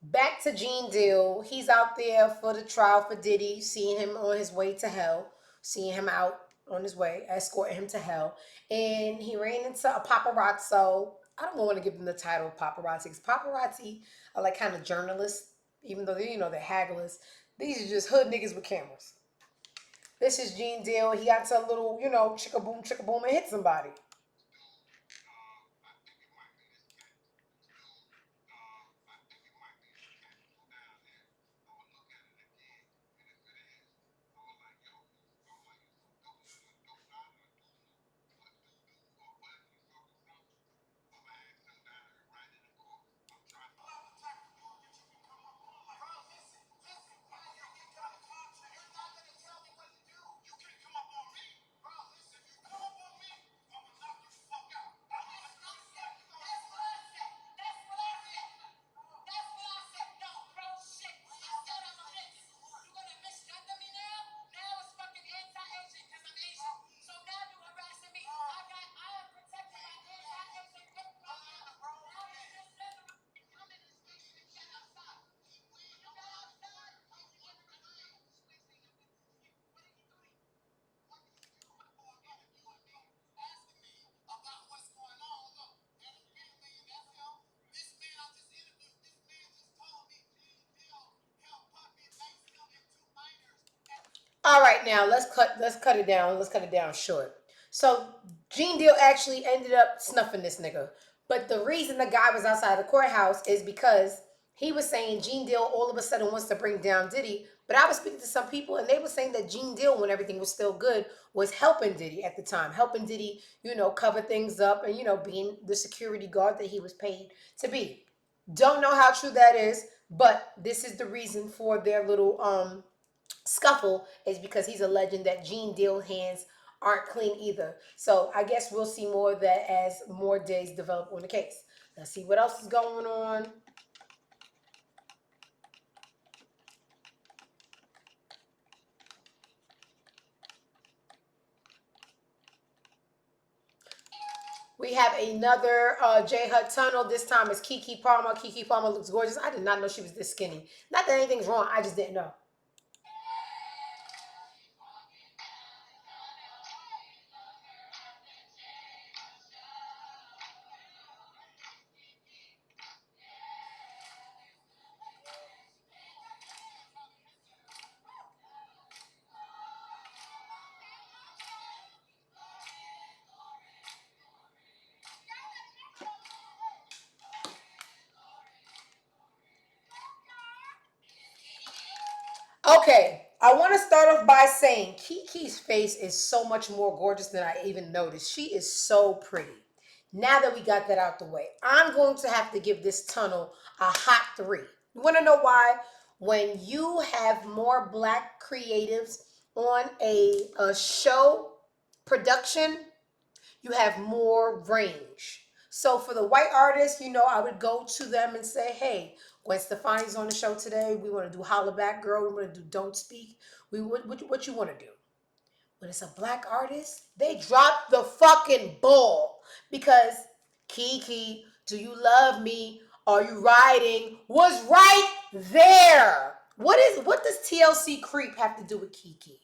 Back to Gene Deal. He's out there for the trial for Diddy, seeing him on his way to hell, seeing him out on his way, escorting him to hell. And he ran into a paparazzo. I don't want to give them the title of paparazzi because paparazzi are like kind of journalists, even though they're hagglers. These are just hood niggas with cameras. This is Gene Deal. He got to a little, chicka boom, and hit somebody. All right, now let's cut it down. Let's cut it down short. So Gene Deal actually ended up snuffing this nigga. But the reason the guy was outside the courthouse is because he was saying Gene Deal all of a sudden wants to bring down Diddy. But I was speaking to some people and they were saying that Gene Deal, when everything was still good, was helping Diddy at the time, helping Diddy, cover things up and being the security guard that he was paid to be. Don't know how true that is, but this is the reason for their little scuffle, is because he's alleging that Gene Deal hands aren't clean either. So I guess we'll see more of that as more days develop on the case. Let's see what else is going on. We have another J Hut tunnel. This time it's Keke Palmer. Keke Palmer looks gorgeous. I did not know she was this skinny. Not that anything's wrong. I just didn't know. Okay, I want to start off by saying Kiki's face is so much more gorgeous than I even noticed. She is so pretty. Now that we got that out the way, I'm going to have to give this tunnel a hot 3. You want to know why? When you have more black creatives on a show production, you have more range. So for the white artists, I would go to them and say, hey, Gwen Stefani's on the show today. We want to do Holla Back Girl. We want to do Don't Speak. What you want to do? When it's a black artist, they drop the fucking ball because Kiki, Do You Love Me? Are You Riding? Was right there. What does TLC creep have to do with Kiki?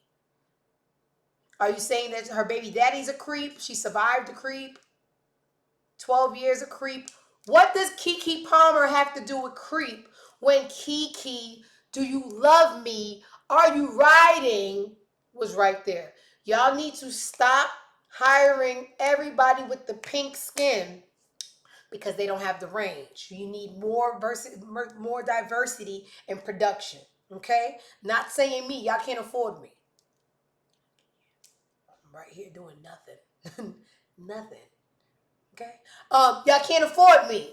Are you saying that her baby daddy's a creep? She survived a creep? 12 years of creep? What does Keke Palmer have to do with creep when Kiki, Do You Love Me? Are You Riding? Was right there. Y'all need to stop hiring everybody with the pink skin because they don't have the range. You need more diversity in production. Okay? Not saying me. Y'all can't afford me. I'm right here doing nothing. Nothing. Okay? Y'all can't afford me.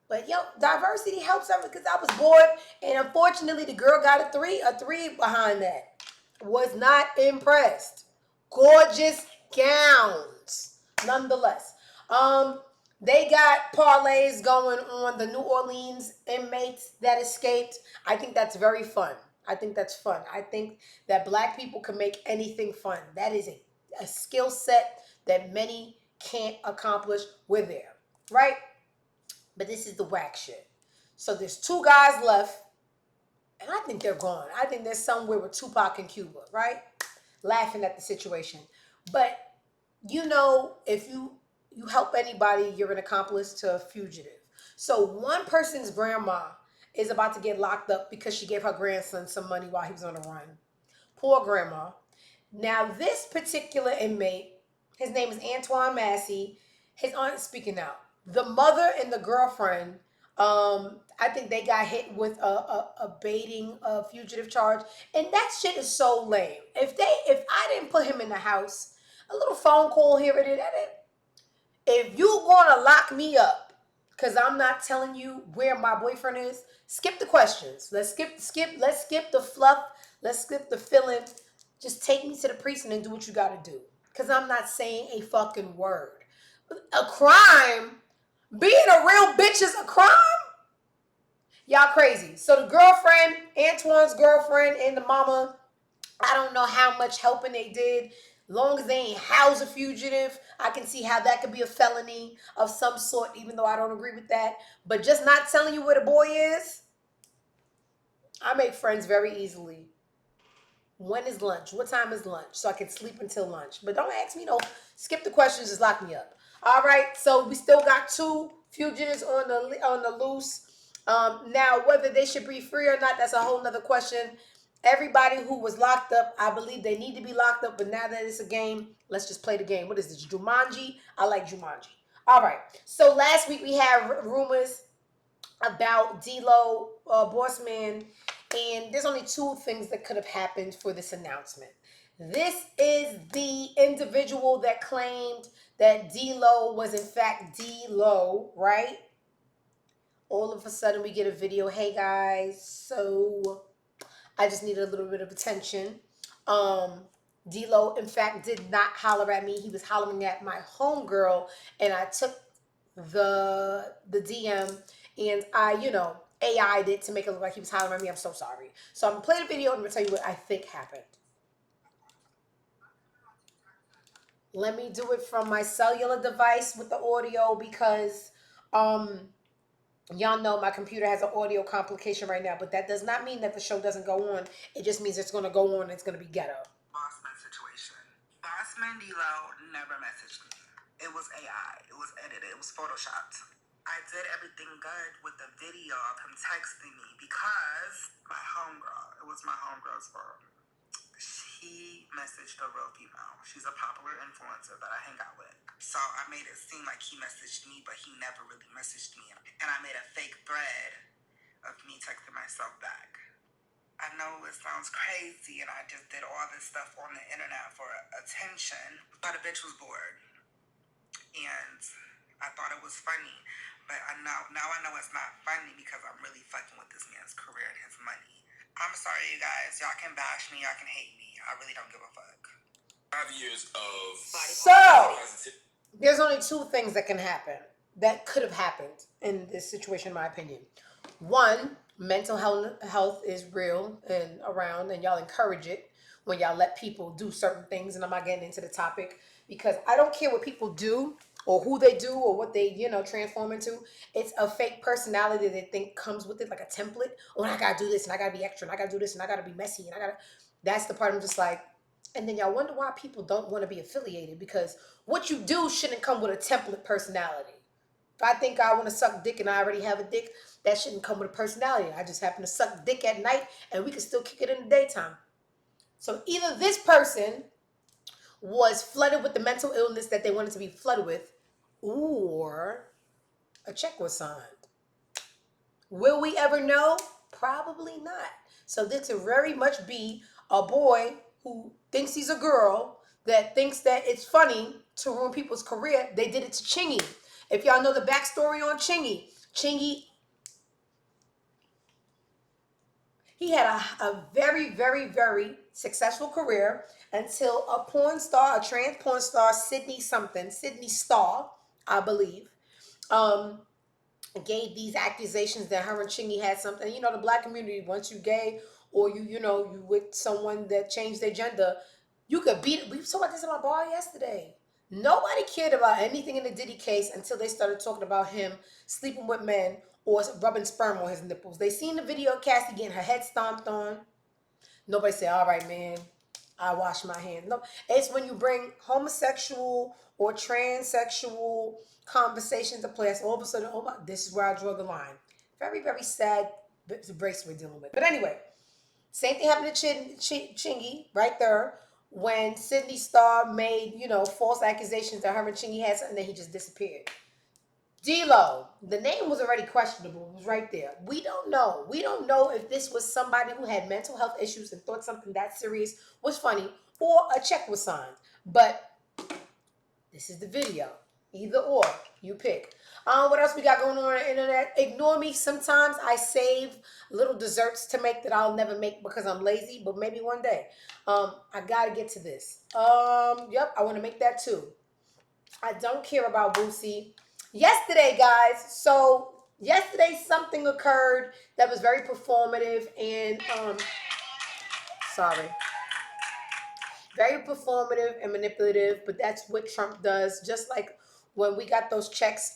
But diversity helps them because I was bored, and unfortunately, the girl got a three behind that. Was not impressed. Gorgeous gowns, nonetheless. They got parlays going on the New Orleans inmates that escaped. I think that's very fun. I think that's fun. I think that black people can make anything fun. That is a skill set that many can't accomplish. We're there, right? But this is the whack shit. So there's 2 guys left, and I think they're gone. I think they're somewhere with Tupac and Cuba, right? Laughing at the situation. But if you help anybody, you're an accomplice to a fugitive. So one person's grandma is about to get locked up because she gave her grandson some money while he was on the run. Poor grandma. Now this particular inmate, his name is Antoine Massey. His aunt is speaking out. The mother and the girlfriend, I think they got hit with a baiting a fugitive charge, and that shit is so lame. If I didn't put him in the house, a little phone call here and there. If you gonna lock me up because I'm not telling you where my boyfriend is, skip the questions. Let's skip the fluff. Let's skip the filling. Just take me to the precinct and do what you gotta do. Because I'm not saying a fucking word. A crime? Being a real bitch is a crime? Y'all crazy. So the girlfriend, Antoine's girlfriend, and the mama, I don't know how much helping they did. Long as they ain't house a fugitive, I can see how that could be a felony of some sort, even though I don't agree with that. But just not telling you where the boy is, I make friends very easily. When is lunch? What time is lunch? So I can sleep until lunch. But don't ask me, no. Skip the questions, just lock me up. All right, so we still got 2 fugitives on the loose. Now, whether they should be free or not, that's a whole nother question. Everybody who was locked up, I believe they need to be locked up. But now that it's a game, let's just play the game. What is this? Jumanji? I like Jumanji. All right. So last week we had rumors about D-Lo, Boss Man, and there's only two things that could have happened for this announcement. This is the individual that claimed that D-Lo was in fact D-Lo, right? All of a sudden we get a video. Hey guys, so I just needed a little bit of attention. D-Lo, in fact, did not holler at me. He was hollering at my homegirl, and I took the DM and I, AI'd it to make it look like he was hollering at me. I'm so sorry. So I'm gonna play the video and I'm gonna tell you what I think happened. Let me do it from my cellular device with the audio because y'all know my computer has an audio complication right now, but that does not mean that the show doesn't go on. It just means it's gonna go on and it's gonna be ghetto. Bossman situation. Bossman D-Lo never messaged me. It was AI. It was edited. It was photoshopped. I did everything good with the video of him texting me because my homegirl, it was my homegirl's fault. She messaged a real female. She's a popular influencer that I hang out with. So I made it seem like he messaged me, but he never really messaged me. And I made a fake thread of me texting myself back. I know it sounds crazy, and I just did all this stuff on the internet for attention, but a bitch was bored. And I thought it was funny, but now I know it's not funny because I'm really fucking with this man's career and his money. I'm sorry, you guys. Y'all can bash me, y'all can hate me. I really don't give a fuck. 5 years of So there's only two things that can happen, that could have happened in this situation, in my opinion. One, mental health is real and around, and y'all encourage it when y'all let people do certain things. And I'm not getting into the topic because I don't care what people do or who they do or what they, transform into. It's a fake personality that they think comes with it, like a template. Oh, I gotta do this and I gotta be extra and I gotta do this and I gotta be messy and I gotta. That's the part I'm just like. And then y'all wonder why people don't want to be affiliated, because what you do shouldn't come with a template personality. If I think I want to suck dick and I already have a dick, that shouldn't come with a personality. I just happen to suck dick at night and we can still kick it in the daytime. So either this person was flooded with the mental illness that they wanted to be flooded with, or a check was signed. Will we ever know? Probably not. So this could very much be a boy who thinks he's a girl that thinks that it's funny to ruin people's career. They did it to Chingy. If y'all know the backstory on Chingy, he had a very, very, very successful career until a porn star, a trans porn star, Sydney Starr, I believe, gave these accusations that her and Chingy had something. The black community, once you gay or you with someone that changed their gender, you could beat. We talked about this in my bar yesterday. Nobody cared about anything in the Diddy case until they started talking about him sleeping with men or rubbing sperm on his nipples. They seen the video of Cassie getting her head stomped on. Nobody said, all right, man, I wash my hands. No, it's when you bring homosexual or transsexual conversations to place, all of a sudden, oh my, this is where I draw the line. Very, very sad race we're dealing with. But anyway, same thing happened to Chingy right there when Sydney Starr made, false accusations that her and Chingy had something, and then he just disappeared. D-Lo, the name was already questionable. It was right there. We don't know. We don't know if this was somebody who had mental health issues and thought something that serious was funny, or a check was signed. But this is the video. Either or, you pick. What else we got going on the internet? Ignore me. Sometimes I save little desserts to make that I'll never make because I'm lazy, but maybe one day. I gotta get to this. Yep, I want to make that too. I don't care about Boosie. Yesterday, guys. So yesterday something occurred that was very performative and sorry. Very performative and manipulative, but that's what Trump does. Just like when we got those checks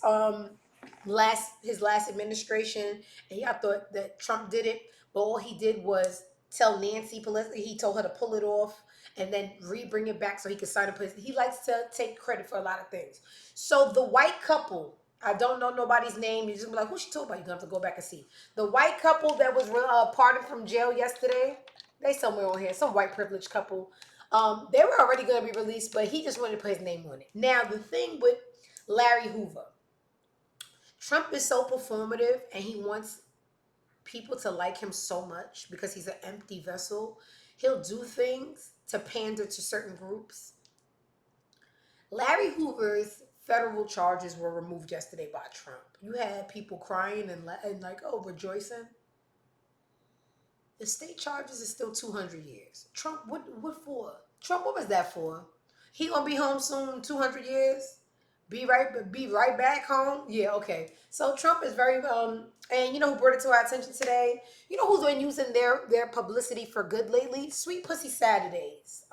his last administration, and y'all thought that Trump did it, but all he did was tell Nancy Pelosi, he told her to pull it off and then bring it back so he could sign a. He likes to take credit for a lot of things. So the white couple, I don't know nobody's name. You just be like, who's she talking about? You're gonna have to go back and see. The white couple that was pardoned from jail yesterday. They somewhere on here, some white privileged couple. They were already going to be released, but he just wanted to put his name on it. Now, the thing with Larry Hoover, Trump is so performative and he wants people to like him so much because he's an empty vessel. He'll do things to pander to certain groups. Larry Hoover's federal charges were removed yesterday by Trump. You had people crying and like, oh, rejoicing. The state charges is still 200 years. Trump, what for? Trump, what was that for? He gonna be home soon, 200 years? Be right back home? Yeah, okay. So Trump is very and you know who brought it to our attention today? You know who's been using their publicity for good lately? Sweet Pussy Saturdays.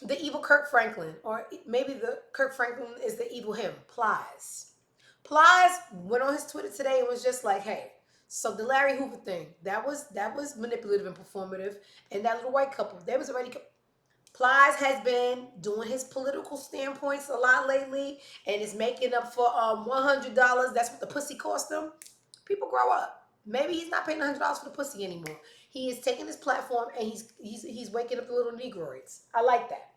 The evil Kirk Franklin, or maybe the Kirk Franklin is the evil him, Plies. Plies went on his Twitter today and was just like, "Hey, so the Larry Hoover thing that was manipulative and performative, and that little white couple they was already." Plies has been doing his political standpoints a lot lately, and is making up for $100. That's what the pussy cost him. People grow up. Maybe he's not paying $100 for the pussy anymore. He is taking his platform and he's waking up the little negroids. I like that.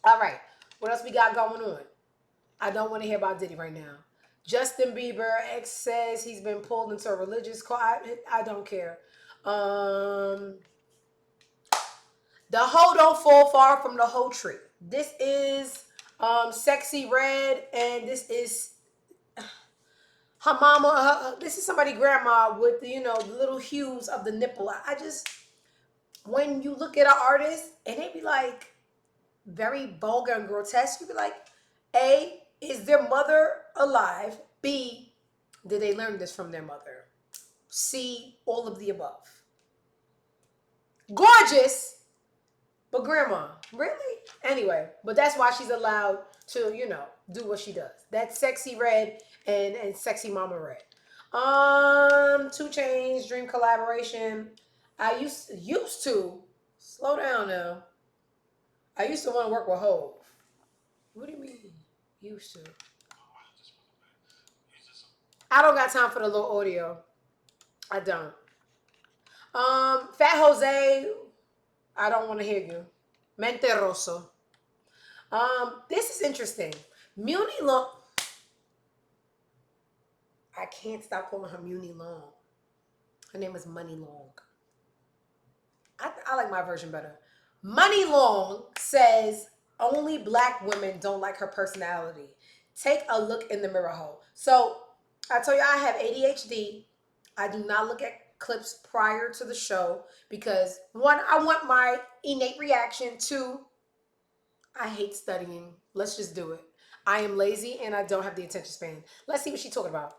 All right. What else we got going on? I don't want to hear about Diddy right now. Justin Bieber ex says he's been pulled into a religious call. I don't care. Um, the hoe don't fall far from the hoe tree. This is Sexy Red, and this is her mama. This is somebody grandma with the little hues of the nipple. I just when you look at an artist and they be like very vulgar and grotesque, you be like, A, is their mother alive? B, did they learn this from their mother? C, all of the above. Gorgeous, but grandma, really? Anyway, but that's why she's allowed to, do what she does. That's Sexy Red and Sexy Mama Red. 2 Chainz dream collaboration. I used to slow down now. I used to want to work with Hove. What do you mean? Used to. I don't got time for the little audio. I don't. Fat Jose, I don't want to hear you. Mentiroso. This is interesting. Muni Long. I can't stop calling her Muni Long. Her name is Money Long. I like my version better. Money Long says only black women don't like her personality. Take a look in the mirror hole. So I told you I have ADHD. I do not look at clips prior to the show because one, I want my innate reaction. Two, I hate studying. Let's just do it. I am lazy and I don't have the attention span. Let's see what she's talking about.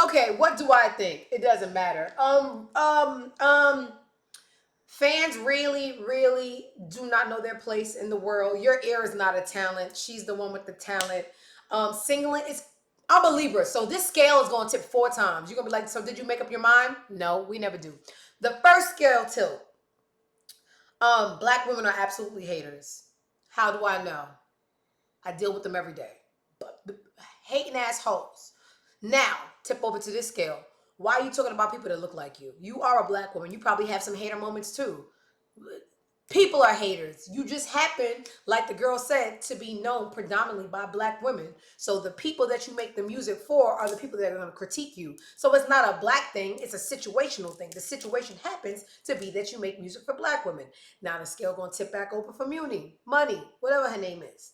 Okay, what do I think? It doesn't matter. Fans really, really do not know their place in the world. Your ear is not a talent. She's the one with the talent. Singling is. I'm a Libra, so this scale is going to tip 4 times. You're gonna be like, so did you make up your mind? No, we never do. The first scale tilt. Black women are absolutely haters. How do I know? I deal with them every day. But hating assholes. Now, tip over to this scale. Why are you talking about people that look like you? You are a black woman. You probably have some hater moments too. People are haters. You just happen, like the girl said, to be known predominantly by black women. So the people that you make the music for are the people that are going to critique you. So it's not a black thing, it's a situational thing. The situation happens to be that you make music for black women. Now the scale going to tip back over for Money, whatever her name is.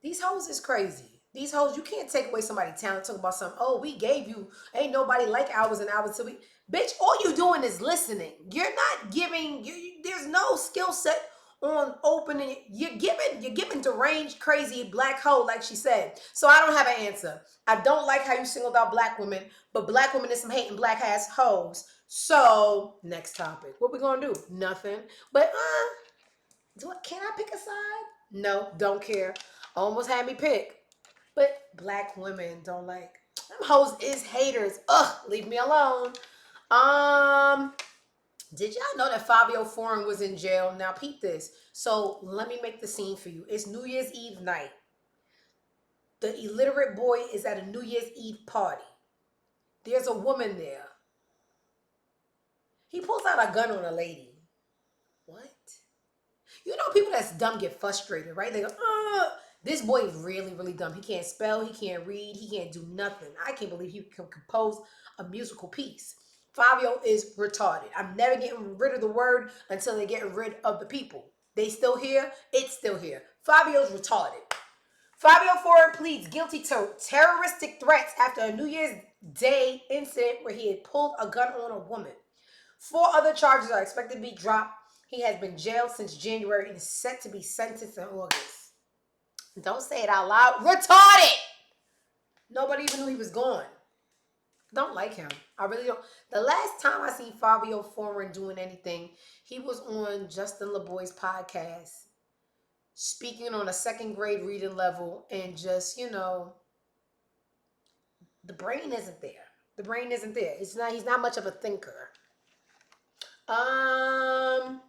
These hoes is crazy. These hoes, you can't take away somebody's talent. Talk about something. Oh, we gave you. Ain't nobody like hours and hours till we. Bitch, all you doing is listening. You're not giving. There's no skill set on opening. You're giving deranged, crazy black hoe, like she said. So I don't have an answer. I don't like how you singled out black women, but black women is some hating black ass hoes. So next topic. What we gonna do? Nothing. But can I pick a side? No, don't care. Almost had me pick. But black women don't like them hoes is haters. Ugh, leave me alone. Um, did y'all know that Fabio Foreign was in jail? Now peep this. So let me make the scene for you. It's New Year's Eve night. The illiterate boy is at a New Year's Eve party. There's a woman there. He pulls out a gun on a lady. What? You know, people that's dumb get frustrated, right? They go, this boy is really, really dumb. He can't spell, he can't read, he can't do nothing. I can't believe he can compose a musical piece. Fabio is retarded. I'm never getting rid of the word until they're getting rid of the people. They still here, it's still here. Fabio's retarded. Fabio Ford pleads guilty to terroristic threats after a New Year's Day incident where he had pulled a gun on a woman. 4 other charges are expected to be dropped. He has been jailed since January and is set to be sentenced in August. Don't say it out loud. Retarded! Nobody even knew he was gone. Don't like him. I really don't. The last time I seen Fabio Foreign doing anything, he was on Justin LeBoy's podcast, speaking on a second grade reading level, and just, the brain isn't there. The brain isn't there. He's not much of a thinker. I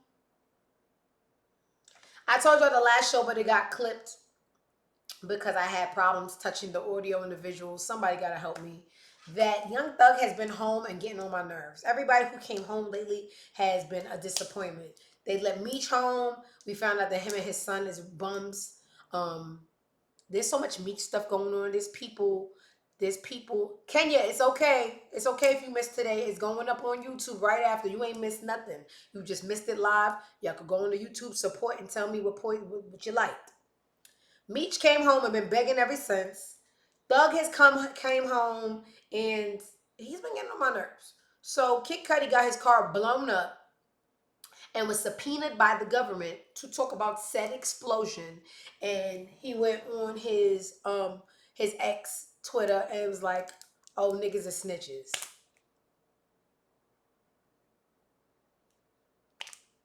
told y'all the last show, but it got clipped because I had problems touching the audio and the visuals. Somebody got to help me. That Young Thug has been home and getting on my nerves. Everybody who came home lately has been a disappointment. They let Meech home. We found out that him and his son is bums. There's so much Meech stuff going on. There's people. Kenya, it's okay. It's okay if you missed today. It's going up on YouTube right after. You ain't missed nothing. You just missed it live. Y'all could go on the YouTube support and tell me what you liked. Meech came home and been begging ever since. Thug came home and he's been getting on my nerves. So Kid Cudi got his car blown up and was subpoenaed by the government to talk about said explosion. And he went on his ex Twitter and was like, "Oh, niggas are snitches."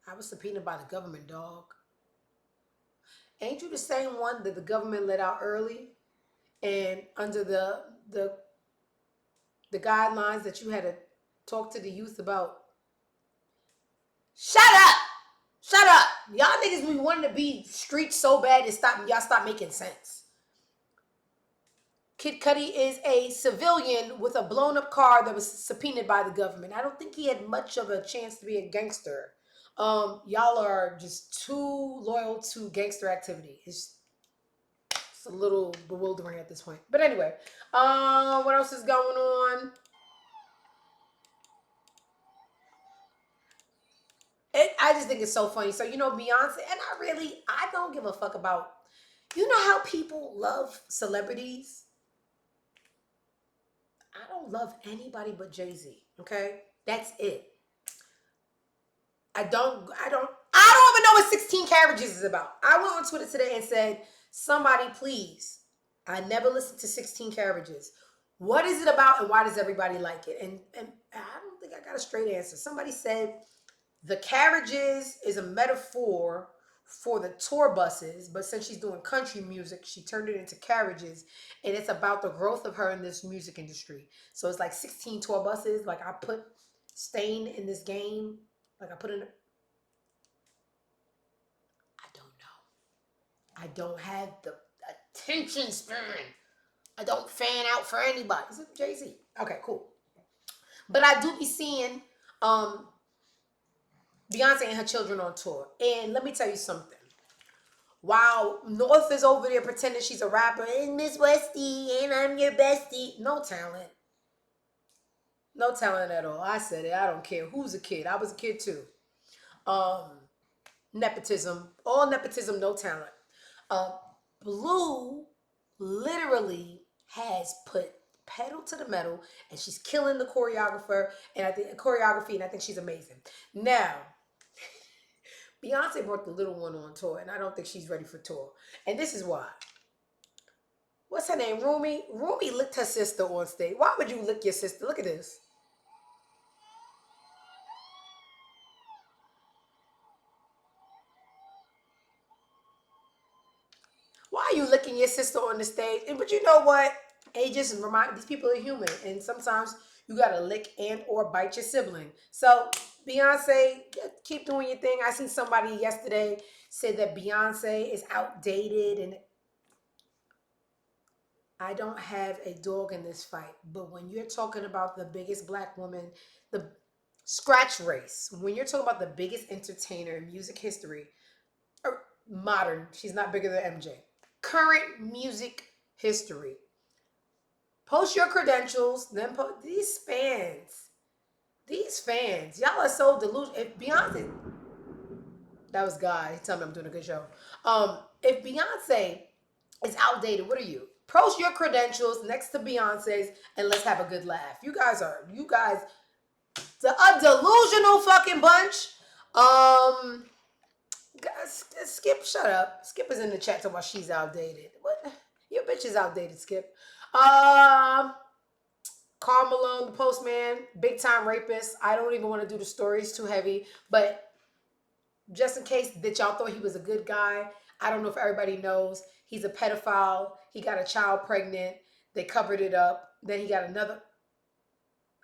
I was subpoenaed by the government, dog. Ain't you the same one that the government let out early? And under the guidelines that you had to talk to the youth about. Shut up! Shut up! Y'all niggas be wanting to be street so bad and y'all stop making sense. Kid Cudi is a civilian with a blown up car that was subpoenaed by the government. I don't think he had much of a chance to be a gangster. Y'all are just too loyal to gangster activity. It's a little bewildering at this point. But anyway, what else is going on? I just think it's so funny. So, Beyonce, and I don't give a fuck about, how people love celebrities? I don't love anybody but Jay-Z, okay? That's it. I don't even know what 16 Carriages is about. I went on Twitter today and said, somebody please, I never listened to 16 Carriages. What is it about and why does everybody like it? And I don't think I got a straight answer. Somebody said the carriages is a metaphor for the tour buses, but since she's doing country music, she turned it into carriages, and it's about the growth of her in this music industry. So it's like 16 tour buses. Like I put Stain in this game. Like I put in. I don't know. I don't have the attention span. I don't fan out for anybody. Is it Jay-Z? Okay, cool. But I do be seeing Beyonce and her children on tour. And let me tell you something. While North is over there pretending she's a rapper, and Miss Westy, and I'm your bestie. No talent. No talent at all. I said it. I don't care who's a kid. I was a kid too. Um, Nepotism. All nepotism, no talent. Um, Blue literally has put pedal to the metal and she's killing the choreographer and I think choreography and I think she's amazing. Now, Beyonce brought the little one on tour and I don't think she's ready for tour. And this is why. What's her name? Rumi? Rumi licked her sister on stage. Why would you lick your sister? Look at this. Why are you licking your sister on the stage? But you know what? It just remind these people are human, and sometimes you gotta lick and or bite your sibling. So Beyonce, keep doing your thing. I seen somebody yesterday said that Beyonce is outdated, and I don't have a dog in this fight. But when you're talking about the biggest black woman, the scratch race, when you're talking about the biggest entertainer in music history, or modern, she's not bigger than MJ. Current music history. Post your credentials, then post these fans. These fans, y'all are so delusional. If Beyonce, that was God. He told me I'm doing a good show. If Beyonce is outdated, what are you? Post your credentials next to Beyonce's and let's have a good laugh. You guys, a delusional fucking bunch. Um, Skip, shut up. Skip is in the chat talking about she's outdated. What? Your bitch is outdated, Skip. Um, Karl Malone, the postman, big time rapist. I don't even want to do the stories too heavy, but just in case that y'all thought he was a good guy, I don't know if everybody knows he's a pedophile. He got a child pregnant. They covered it up. Then he got another.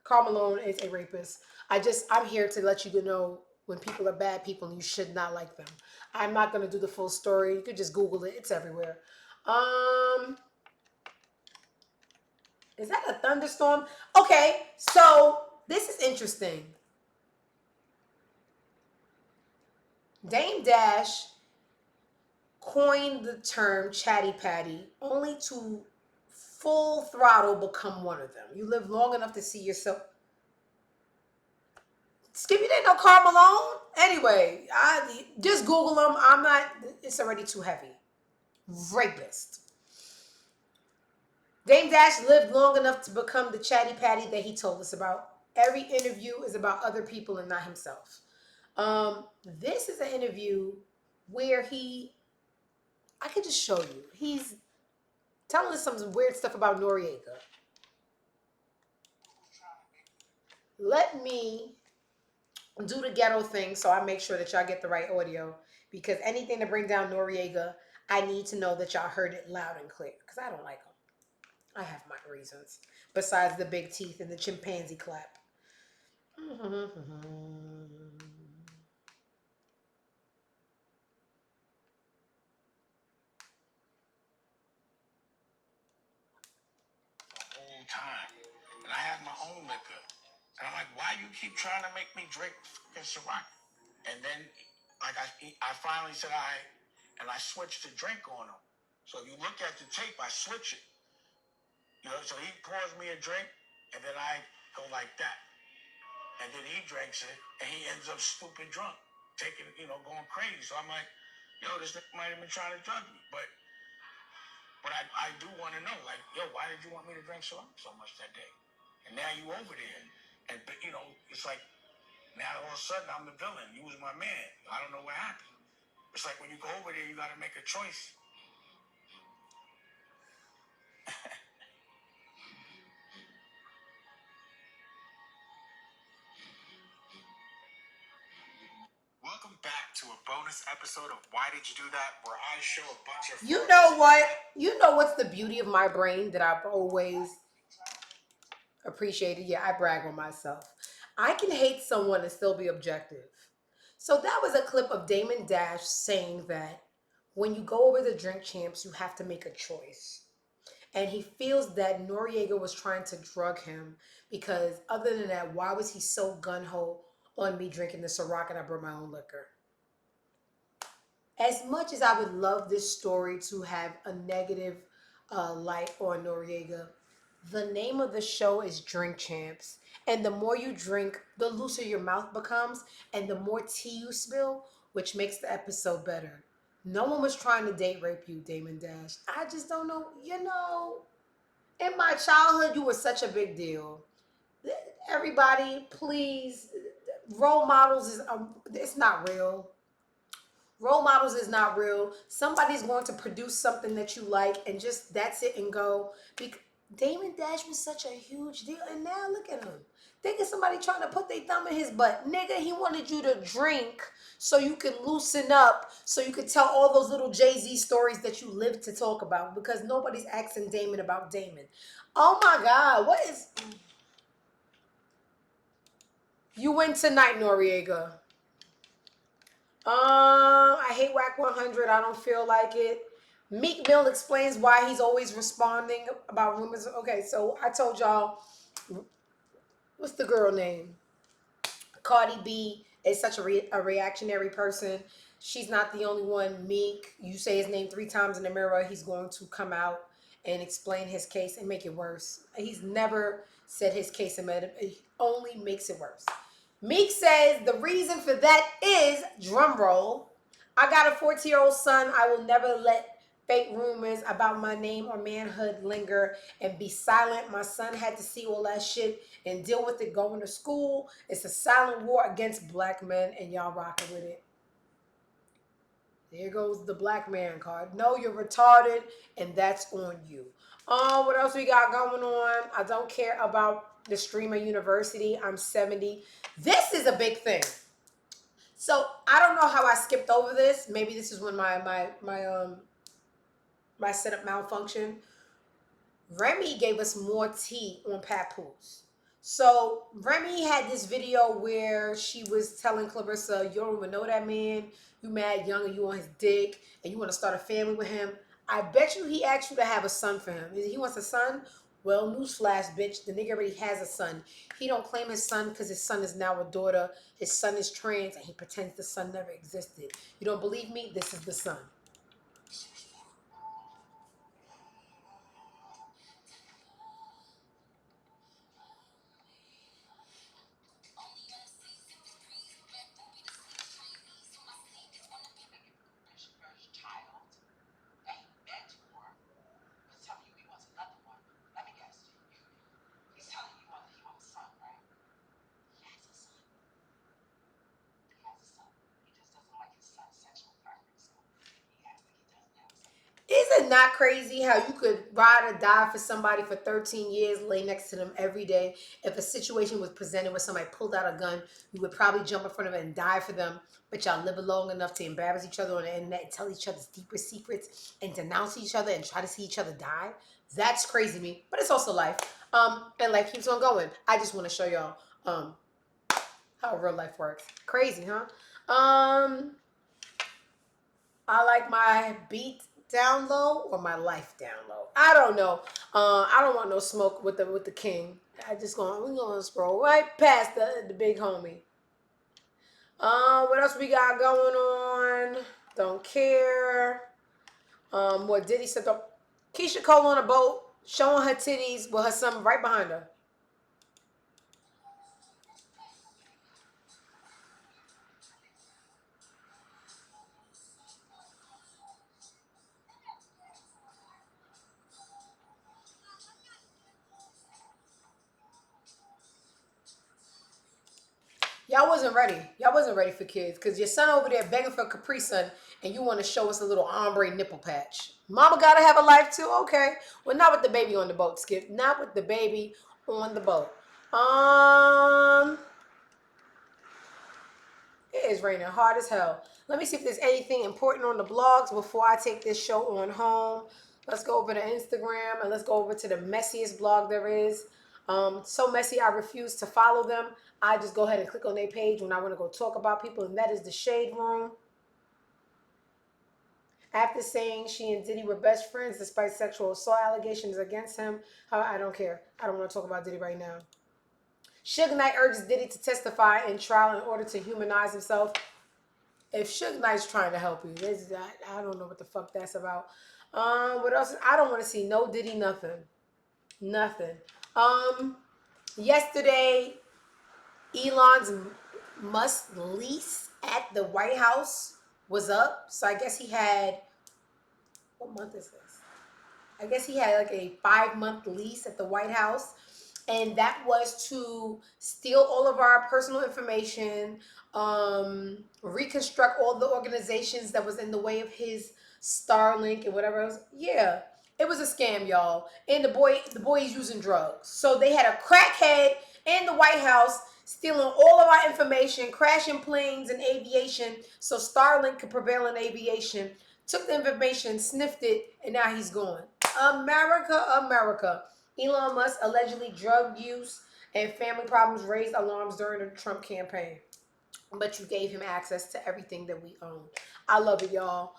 Karl Malone is a rapist. I'm here to let you know when people are bad people and you should not like them. I'm not gonna do the full story. You could just Google it. It's everywhere. Um, is that a thunderstorm? Okay, so this is interesting. Dame Dash coined the term chatty patty only to full throttle become one of them. You live long enough to see yourself. Skip, you didn't know Karl Malone? Anyway, I just Google him. I'm not. It's already too heavy. Rapist. Dame Dash lived long enough to become the chatty patty that he told us about. Every interview is about other people and not himself. This is an interview where I could just show you. He's telling us some weird stuff about Noriega. Let me do the ghetto thing so I make sure that y'all get the right audio. Because anything to bring down Noriega, I need to know that y'all heard it loud and clear. Because I don't like him. I have my reasons. Besides the big teeth and the chimpanzee clap. The whole time. And I have my own liquor. And I'm like, why you keep trying to make me drink fucking Ciroc? And then, like, I finally said, all right, and I switched the drink on him. So if you look at the tape, I switch it. You know, so he pours me a drink, and then I go like that. And then he drinks it, and he ends up stupid drunk, taking, going crazy. So I'm like, yo, this nigga might have been trying to drug me. But I do want to know, like, yo, why did you want me to drink so much that day? And now you over there. And, it's like, now all of a sudden I'm the villain. You was my man. I don't know what happened. It's like when you go over there, you got to make a choice. Welcome back to a bonus episode of Why Did You Do That, where I show a bunch of... You know what? You know what's the beauty of my brain that I've always appreciated? Yeah, I brag on myself. I can hate someone and still be objective. So that was a clip of Damon Dash saying that when you go over the drink champs, you have to make a choice. And he feels that Noriega was trying to drug him because other than that, why was he so gun-ho on me drinking the Ciroc and I brought my own liquor. As much as I would love this story to have a negative light on Noriega, the name of the show is Drink Champs. And the more you drink, the looser your mouth becomes, and the more tea you spill, which makes the episode better. No one was trying to date rape you, Damon Dash. I just don't know. In my childhood, you were such a big deal. Everybody, please, role models is it's not real. Role models is not real. Somebody's going to produce something that you like and just that's it and go. Damon Dash was such a huge deal, and now look at him. Think of somebody trying to put their thumb in his butt. Nigga, he wanted you to drink so you can loosen up, so you could tell all those little Jay-Z stories that you live to talk about because nobody's asking Damon about Damon. Oh my God, what is... You win tonight, Noriega. I hate Whack 100. I don't feel like it. Meek Mill explains why he's always responding about rumors. Okay, so I told y'all, what's the girl name? Cardi B is such a reactionary person. She's not the only one. Meek, you say his name 3 times in the mirror, he's going to come out and explain his case and make it worse. He's never said his case and made it only makes it worse. Meek says the reason for that is, drum roll, I got a 14-year-old son. I will never let fake rumors about my name or manhood linger and be silent. My son had to see all that shit and deal with it going to school. It's a silent war against black men, and y'all rocking with it. There goes the black man card. No, you're retarded, and that's on you. What else we got going on? I don't care about the streamer university. I'm 70. This is a big thing. So I don't know how I skipped over this. Maybe this is when my setup malfunction. Remy gave us more tea on Papoose. So Remy had this video where she was telling Clarissa, you don't even know that man. You mad young and you on his dick and you want to start a family with him. I bet you he asked you to have a son for him. He wants a son? Well, newsflash, bitch. The nigga already has a son. He don't claim his son because his son is now a daughter. His son is trans and he pretends the son never existed. You don't believe me? This is the son. Is it not crazy how you could ride or die for somebody for 13 years, lay next to them every day? If a situation was presented where somebody pulled out a gun, you would probably jump in front of it and die for them. But y'all live long enough to embarrass each other on the internet and tell each other's deeper secrets and denounce each other and try to see each other die. That's crazy to me. But it's also life. And life keeps on going. I just want to show y'all how real life works. Crazy, huh? I like my beat down low or my life down low. I don't know. I don't want no smoke with the king. We gonna scroll right past the big homie. What else we got going on? Don't care. What Diddy said? Keisha Cole on a boat showing her titties with her son right behind her. Y'all wasn't ready. Y'all wasn't ready for kids because your son over there begging for a Capri Sun and you want to show us a little ombre nipple patch. Mama got to have a life too? Okay. Well, not with the baby on the boat, Skip. Not with the baby on the boat. It is raining hard as hell. Let me see if there's anything important on the blogs before I take this show on home. Let's go over to Instagram and let's go over to the messiest blog there is. So messy, I refuse to follow them. I just go ahead and click on their page when I want to go talk about people, and that is the Shade Room. After saying she and Diddy were best friends despite sexual assault allegations against him, I don't care. I don't want to talk about Diddy right now. Suge Knight urges Diddy to testify in trial in order to humanize himself. If Suge Knight's trying to help you, I don't know what the fuck that's about. What else? I don't want to see no Diddy nothing. Nothing. Yesterday, Elon's Musk lease at the White House was up. So I guess he had, what month is this? I guess he had like a 5-month lease at the White House. And that was to steal all of our personal information, reconstruct all the organizations that was in the way of his Starlink and whatever else. Yeah, it was a scam, y'all. And the boy is using drugs. So they had a crackhead in the White House stealing all of our information, crashing planes and aviation, so Starlink could prevail in aviation. Took the information, sniffed it, and now he's gone. America, America. Elon Musk allegedly drug use and family problems raised alarms during the Trump campaign. But you gave him access to everything that we own. I love it, y'all.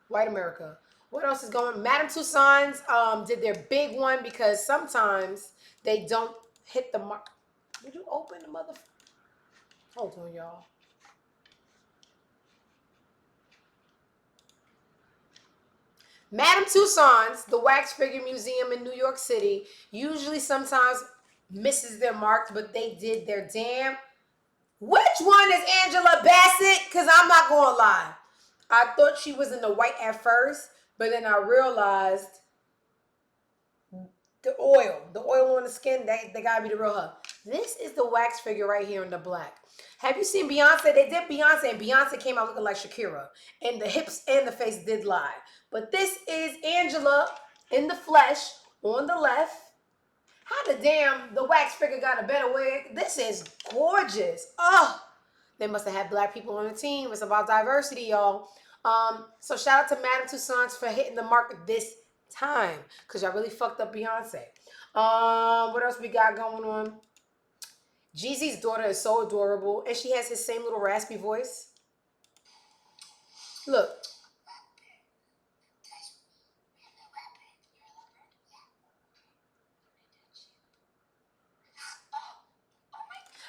White America. What else is going on? Madame Tussauds did their big one because sometimes they don't hit the mark. Did you open the mother? Hold on, y'all. Madame Tussauds, the wax figure museum in New York City, usually sometimes misses their marks, but they did their damn. Which one is Angela Bassett? Because I'm not going to lie. I thought she was in the white at first, but then I realized the oil on the skin, they gotta be the real her. This is the wax figure right here in the black. Have you seen Beyonce? They did Beyonce, and Beyonce came out looking like Shakira, and the hips and the face did lie. But this is Angela in the flesh on the left. How the wax figure got a better wig? This is gorgeous. Oh, they must have had black people on the team. It's about diversity, y'all. So shout out to Madame Tussauds for hitting the mark this time, because y'all really fucked up Beyonce. What else we got going on? Jeezy's daughter is so adorable, and she has his same little raspy voice. Look.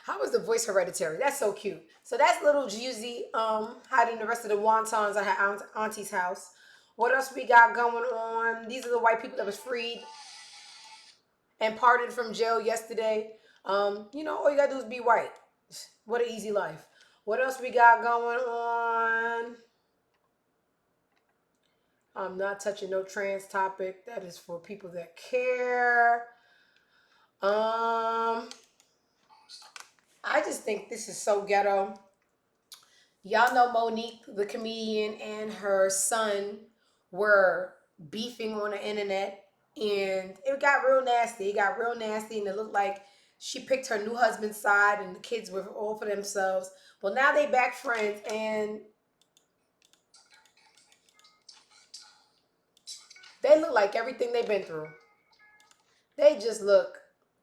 How is the voice hereditary? That's so cute. So that's little Jeezy hiding the rest of the wontons at her auntie's house. What else we got going on? These are the white people that was freed and pardoned from jail yesterday. All you gotta do is be white. What an easy life. What else we got going on? I'm not touching no trans topic. That is for people that care. I just think this is so ghetto. Y'all know Monique, the comedian, and her son were beefing on the internet, and it got real nasty. It got real nasty, and it looked like she picked her new husband's side, and the kids were all for themselves. Well, now they back friends, and they look like everything they've been through. They just look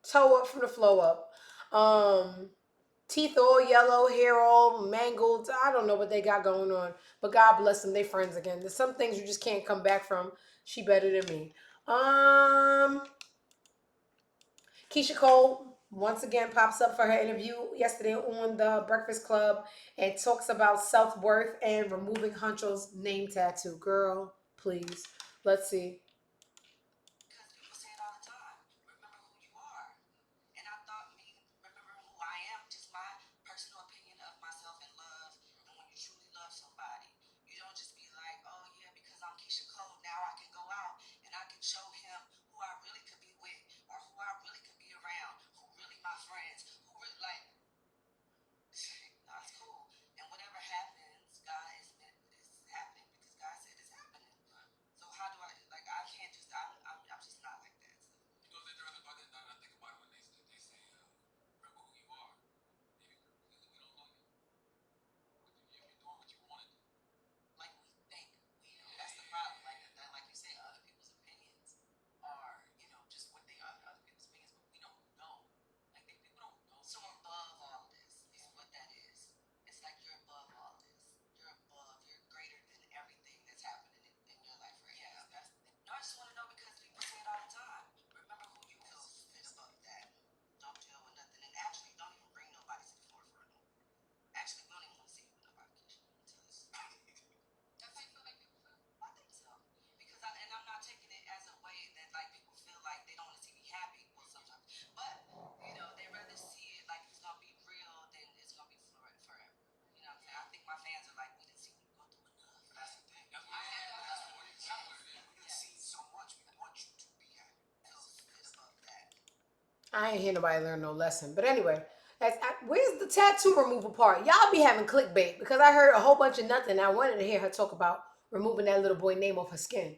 toe up from the flow up. Teeth all yellow, hair all mangled. I don't know what they got going on, but God bless them. They friends again. There's some things you just can't come back from. She better than me. Keisha Cole once again pops up for her interview yesterday on the Breakfast Club and talks about self-worth and removing Huncho's name tattoo. Girl, please. Let's see. Because people say it all the time. Remember who you are. And I thought me remembering who I am, just my personal opinion of myself and love. And when you truly love somebody, you don't just be like, oh yeah, because I'm Keisha Cole, now I can go out and I can show him who I really could be with or who I really could be around, who really my friends, who really like, no, it's cool. And whatever happens, God is happening because God said it's happening. So how do I, like, I I ain't hear nobody learn no lesson. But anyway, where's the tattoo removal part? Y'all be having clickbait because I heard a whole bunch of nothing. I wanted to hear her talk about removing that little boy name off her skin.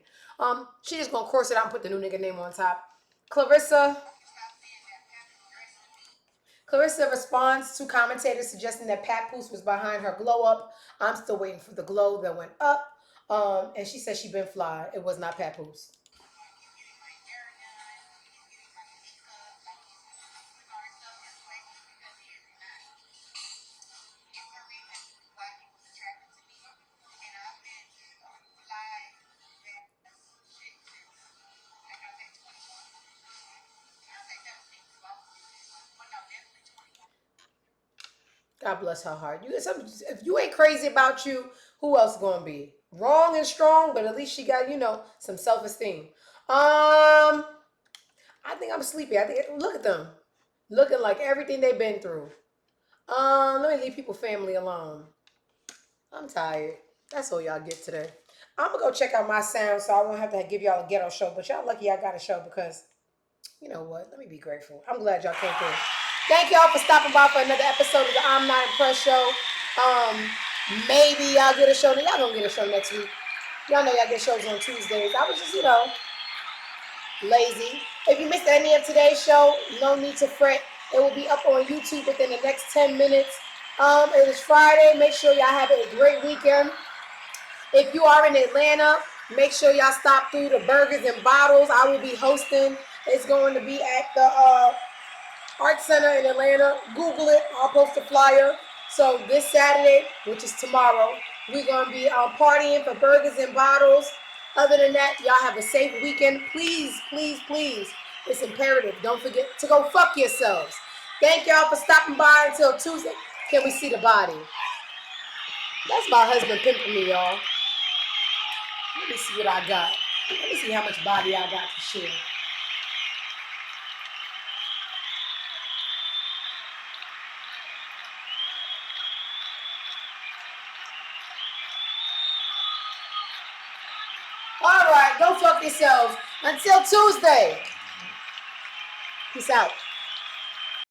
She just gonna cross it out and put the new nigga name on top. Clarissa. Clarissa responds to commentators suggesting that Papoose was behind her glow up. I'm still waiting for the glow that went up. And she said she been fly. It was not Papoose. God bless her heart. If you ain't crazy about you, who else gonna be? Wrong and strong, but at least she got, some self-esteem. I think I'm sleepy. I think look at them. Looking like everything they've been through. Let me leave people family alone. I'm tired. That's all y'all get today. I'm gonna go check out my sound so I won't have to give y'all a ghetto show. But y'all lucky I got a show because you know what? Let me be grateful. I'm glad y'all came through. Thank y'all for stopping by for another episode of the I'm Not Impressed show. Maybe y'all get a show. Y'all gonna get a show next week. Y'all know y'all get shows on Tuesdays. I was just, lazy. If you missed any of today's show, no need to fret. It will be up on YouTube within the next 10 minutes. It is Friday. Make sure y'all have a great weekend. If you are in Atlanta, make sure y'all stop through the Burgers and Bottles. I will be hosting. It's going to be at the Art Center in Atlanta. Google it. I'll post a flyer. So this Saturday, which is tomorrow, we're going to be partying for Burgers and Bottles. Other than that, y'all have a safe weekend. Please, please, please. It's imperative. Don't forget to go fuck yourselves. Thank y'all for stopping by until Tuesday. Can we see the body? That's my husband pimping me, y'all. Let me see what I got. Let me see how much body I got to share. All right, go fuck yourselves. Until Tuesday. Peace out.